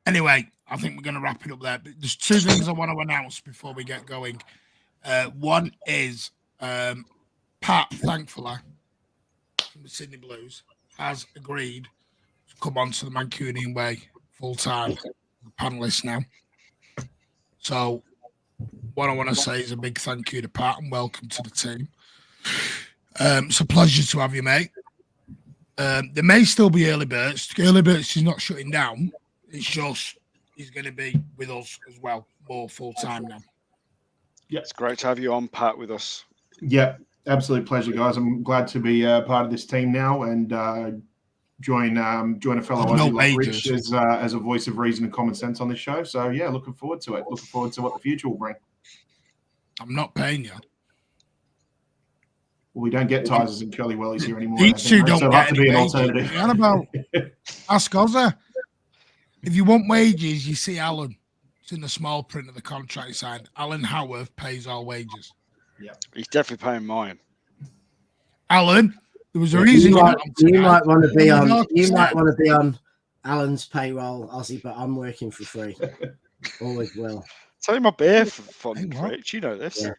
Anyway, I think we're going to wrap it up there. But there's 2 things I want to announce before we get going. One is Pat, thankfully, from the Sydney Blues, has agreed to come on to the Mancunian way full-time, panelist now. So what I want to say is a big thank you to Pat and welcome to the team. It's a pleasure to have you, mate. There may still be early birds. Early birds is not shutting down. It's just he's going to be with us as well, more full-time now. Yeah, it's great to have you on, Pat, with us. Yeah, absolute pleasure, guys. I'm glad to be part of this team now and join a fellow Aussie like Rich as a voice of reason and common sense on this show. So yeah, looking forward to it. Looking forward to what the future will bring. I'm not paying you. Well, we don't get Tizers and Curly Wellies here anymore. These two don't so get have to be any an wages. alternative. What about ask Ozzy? If you want wages, you see Alan. It's in the small print of the contract signed. Alan Howarth pays all wages. Yeah, He's definitely paying mine. Alan, there was a reason you might want to be on. You You might want to be on Alan's payroll, Ozzy, but I'm working for free. Always will. Tell him my beer for fun, Hey, what? Rich. You know this. Yeah.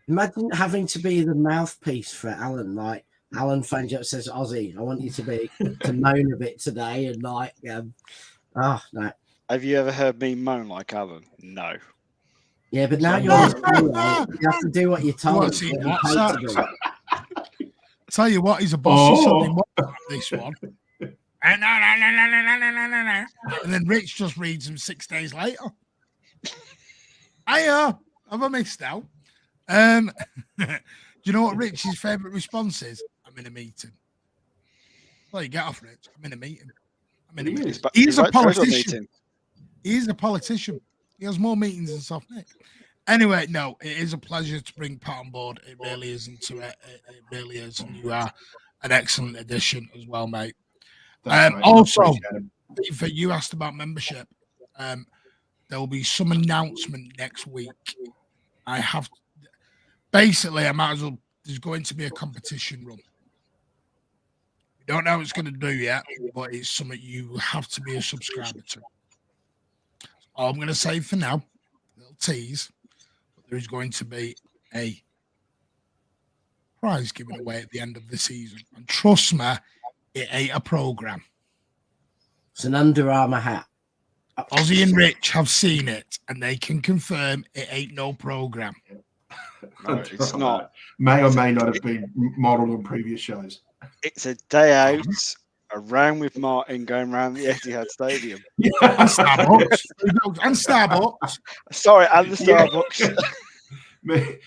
Imagine having to be the mouthpiece for Alan. Like Alan phones you up and says, "Ozzy, I want you to moan a bit today," and like, oh no. Have you ever heard me moan like Alan? No. Yeah, but now you're on payroll, you have to do what you're told. What, see, what you're what's paid to that? do. Tell you what, he's a boss. Oh. This one. And then Rich just reads them 6 days later. Have I missed out? Do you know what Rich's favourite response is? I'm in a meeting. Well, you get off, Rich. I'm in a meeting. I'm in a meeting. He's a politician. He's a politician. He has more meetings than Soft Nick. Anyway, no, it is a pleasure to bring Pat on board. It really is. It really is. And you are an excellent addition as well, mate. Also, if you asked about membership, there will be some announcement next week. I might as well, there's going to be a competition run. We don't know what it's going to do yet, but it's something you have to be a subscriber to. All I'm going to say for now, a little tease, but there is going to be a prize given away at the end of the season. And trust me, it ain't a program. It's an Under Armour hat. Ozzy and Rich have seen it, and they can confirm it ain't no program. No, it's not. May or may not have been modelled on previous shows. It's a day out around with Martin going around the Etihad Stadium. And Starbucks. And Starbucks. Sorry, and the Starbucks. Meet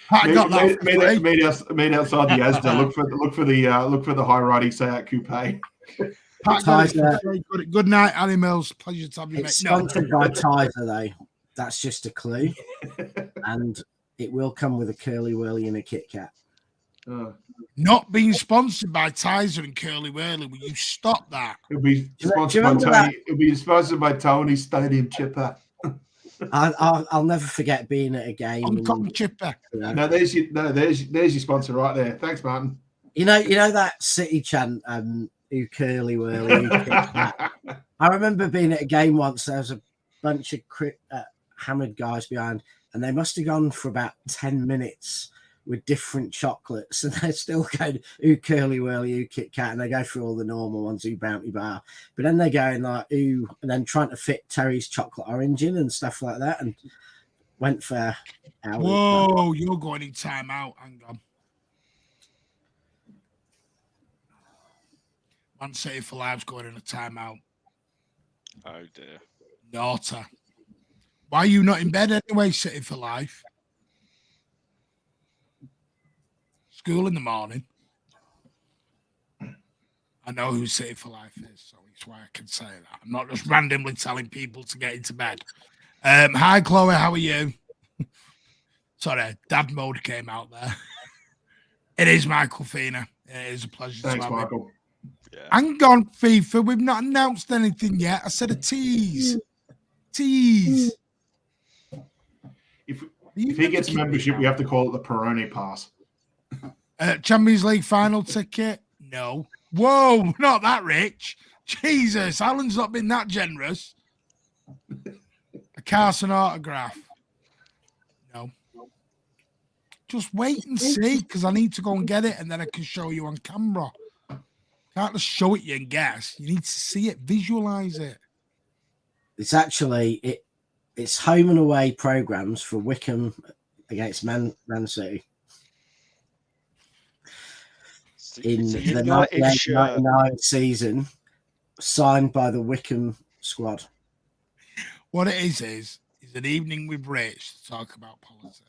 outside the Asda. Look for the high riding Seat Coupe. Pat, good night, animals. Pleasure to have you, It's mate. sponsored by Tizer, though. That's just a clue. And it will come with a Curly Whirly and a Kit Kat. Not being sponsored by Tizer and Curly Whirly. Will you stop that? It'll be sponsored by Tony. It'll be sponsored by Tony's Stadium Chipper. I'll never forget being at a game. Cotton Chipper. No, there's your sponsor right there. Thanks, Martin. You know that City chant, who Curly Whirly, who Kit Kat. I remember being at a game once. There was a bunch of hammered guys behind, and they must have gone for about 10 minutes with different chocolates, and they're still going, ooh, Curly Whirly, ooh, Kit Kat, and they go through all the normal ones, ooh, Bounty Bar, but then they go in like, ooh, and then trying to fit Terry's chocolate orange in and stuff like that, and went for hours. Whoa, you're going in time out. Hang on. Man City for Life's going in a timeout. Oh, dear. Naughty. Why are you not in bed anyway, City for Life? School in the morning. I know who City for Life is, so that's why I can say that. I'm not just randomly telling people to get into bed. Hi, Chloe, how are you? Sorry, dad mode came out there. It is Michael Fina. It is a pleasure Thanks, to have Michael. you. Yeah. Hang on, FIFA. We've not announced anything yet. I said a tease. Tease. If he gets membership, we have to call it the Peroni Pass. Champions League final ticket? No. Whoa, not that rich. Jesus, Alan's not been that generous. A Carson autograph? No. Just wait and see, because I need to go and get it, and then I can show you on camera. Can't just show it you and guess. You need to see it, visualize it. It's actually it's home and away programs for Wickham against Man City in the 1999 season, signed by the Wickham squad. What it is an evening with Rich to talk about politics.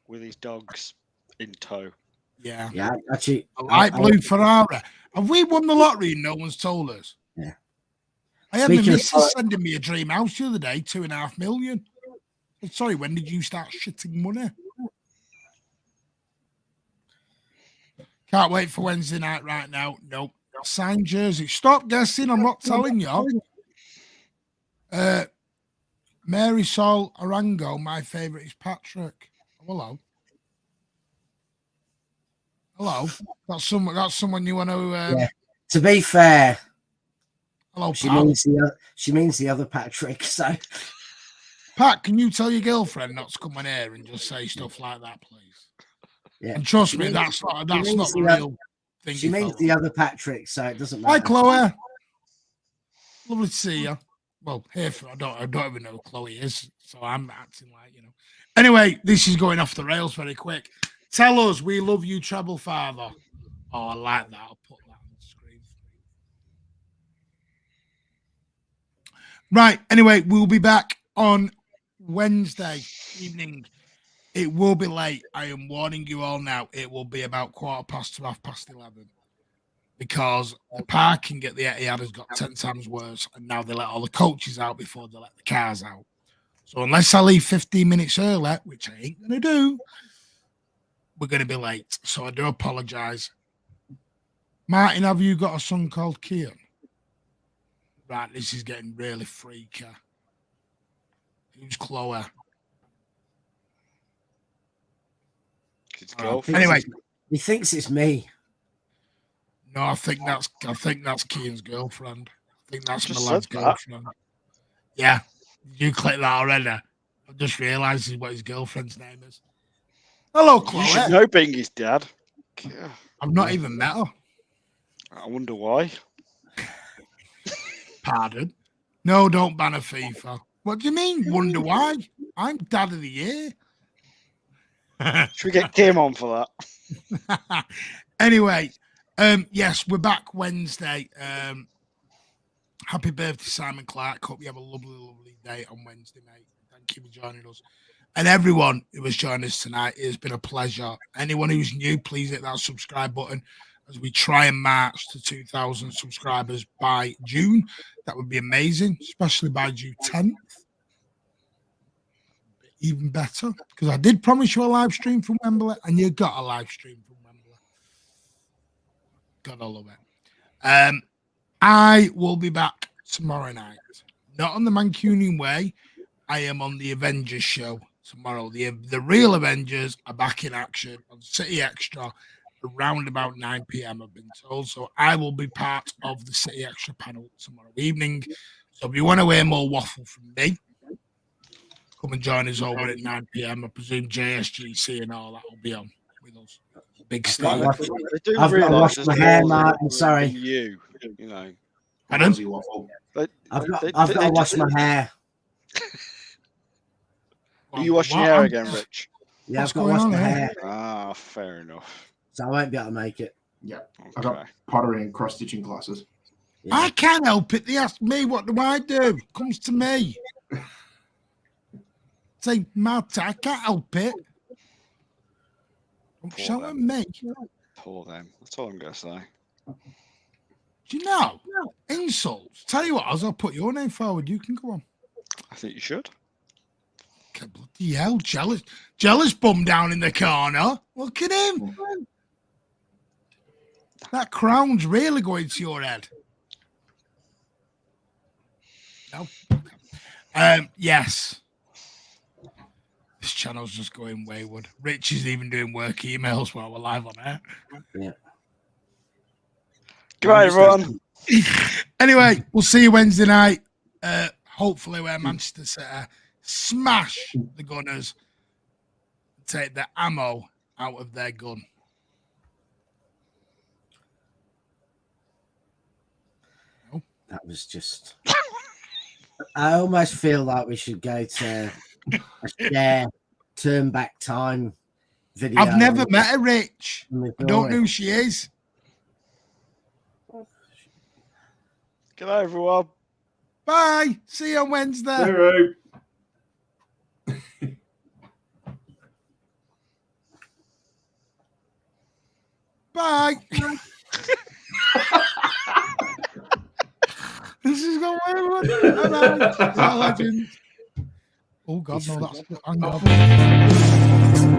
With his dogs in tow. Yeah. Yeah, actually. A light blue Ferrari. Have we won the lottery and no one's told us? Yeah. I had my missus sending me a dream house the other day, 2.5 million. Sorry, when did you start shitting money? Can't wait for Wednesday night right now. Nope. Signed jersey. Stop guessing. I'm not telling you. Mary Sol Arango. My favourite is Patrick. Hello. Hello. That's someone you want to. Yeah. To be fair, hello, she Pat. means the other Patrick. So, Pat, can you tell your girlfriend not to come on here and just say stuff like that, please? yeah. And trust me, that's not the real thing. She means the other Patrick, so it doesn't matter. Hi, Chloe. Lovely to see you. Well, here for I don't even know who Chloe is, so I'm acting like Anyway, this is going off the rails very quick. Tell us we love you, Treble Father. Oh, I like that. I'll put that on the screen. Right. Anyway, we'll be back on Wednesday evening. It will be late. I am warning you all now. It will be about 11:15, because the parking at the Etihad has got 10 times worse, and now they let all the coaches out before they let the cars out. So unless I leave 15 minutes early, which I ain't going to do, we're going to be late. So I do apologise. Martin, have you got a son called Kian? Right, this is getting really freaky. Who's Chloe? Anyway, he thinks it's me. No, I think that's Kian's girlfriend. I think that's Just Milan's said that. girlfriend. Yeah, you clicked that already. I just realised what his girlfriend's name is. Hello, Chloe. You should know being his dad. Yeah. I've not even met her. I wonder why. Pardon? No, don't ban a FIFA. What do you mean? Wonder why? I'm dad of the year. Should we get Kim on for that? Anyway, yes, we're back Wednesday. Happy birthday, Simon Clark. Hope you have a lovely, lovely day on Wednesday, mate. Thank you for joining us. And everyone who has joined us tonight, it has been a pleasure. Anyone who's new, please hit that subscribe button as we try and march to 2,000 subscribers by June. That would be amazing, especially by June 10th. Even better, because I did promise you a live stream from Wembley, and you got a live stream from Wembley. Gotta love it. I will be back tomorrow night. Not on the Mancunian way. I am on the Avengers show tomorrow. The real Avengers are back in action on City Extra around about 9 p.m. I've been told. So I will be part of the City Extra panel tomorrow evening. So if you want to hear more waffle from me, come and join us over at 9 p.m. I presume JSGC and all that will be on with us. Big stuff. I've got to wash my hair, Martin. Sorry. You know. I've got to wash my hair. Are you washing your hair again, Rich? Yeah, I've got to wash my hair. Ah, fair enough. So I won't be able to make it. Yeah. I've got pottery and cross-stitching classes. Yeah. I can't help it. They ask me, what do I do? It comes to me. Say, Matt, I can't help it. Don't shout at me. Poor them. That's all I'm going to say. Do you know? Insults. Tell you what, as I'll put your name forward, you can go on. I think you should. Okay, bloody hell, jealous bum down in the corner. Look at him. That crown's really going to your head. No. Yes. This channel's just going wayward. Rich is even doing work emails while we're live on air. Yeah. Goodbye, everyone. Anyway, we'll see you Wednesday night. Hopefully, where Manchester City smash the Gunners, take the ammo out of their gun. No? That was just. I almost feel like we should go to a share turn back time video. I've never met her, Rich. I don't know who she is. Good night, everyone. Bye. See you on Wednesday. All right. Bye. This is going on. Legends. Oh God, He's no, free. that's hang on.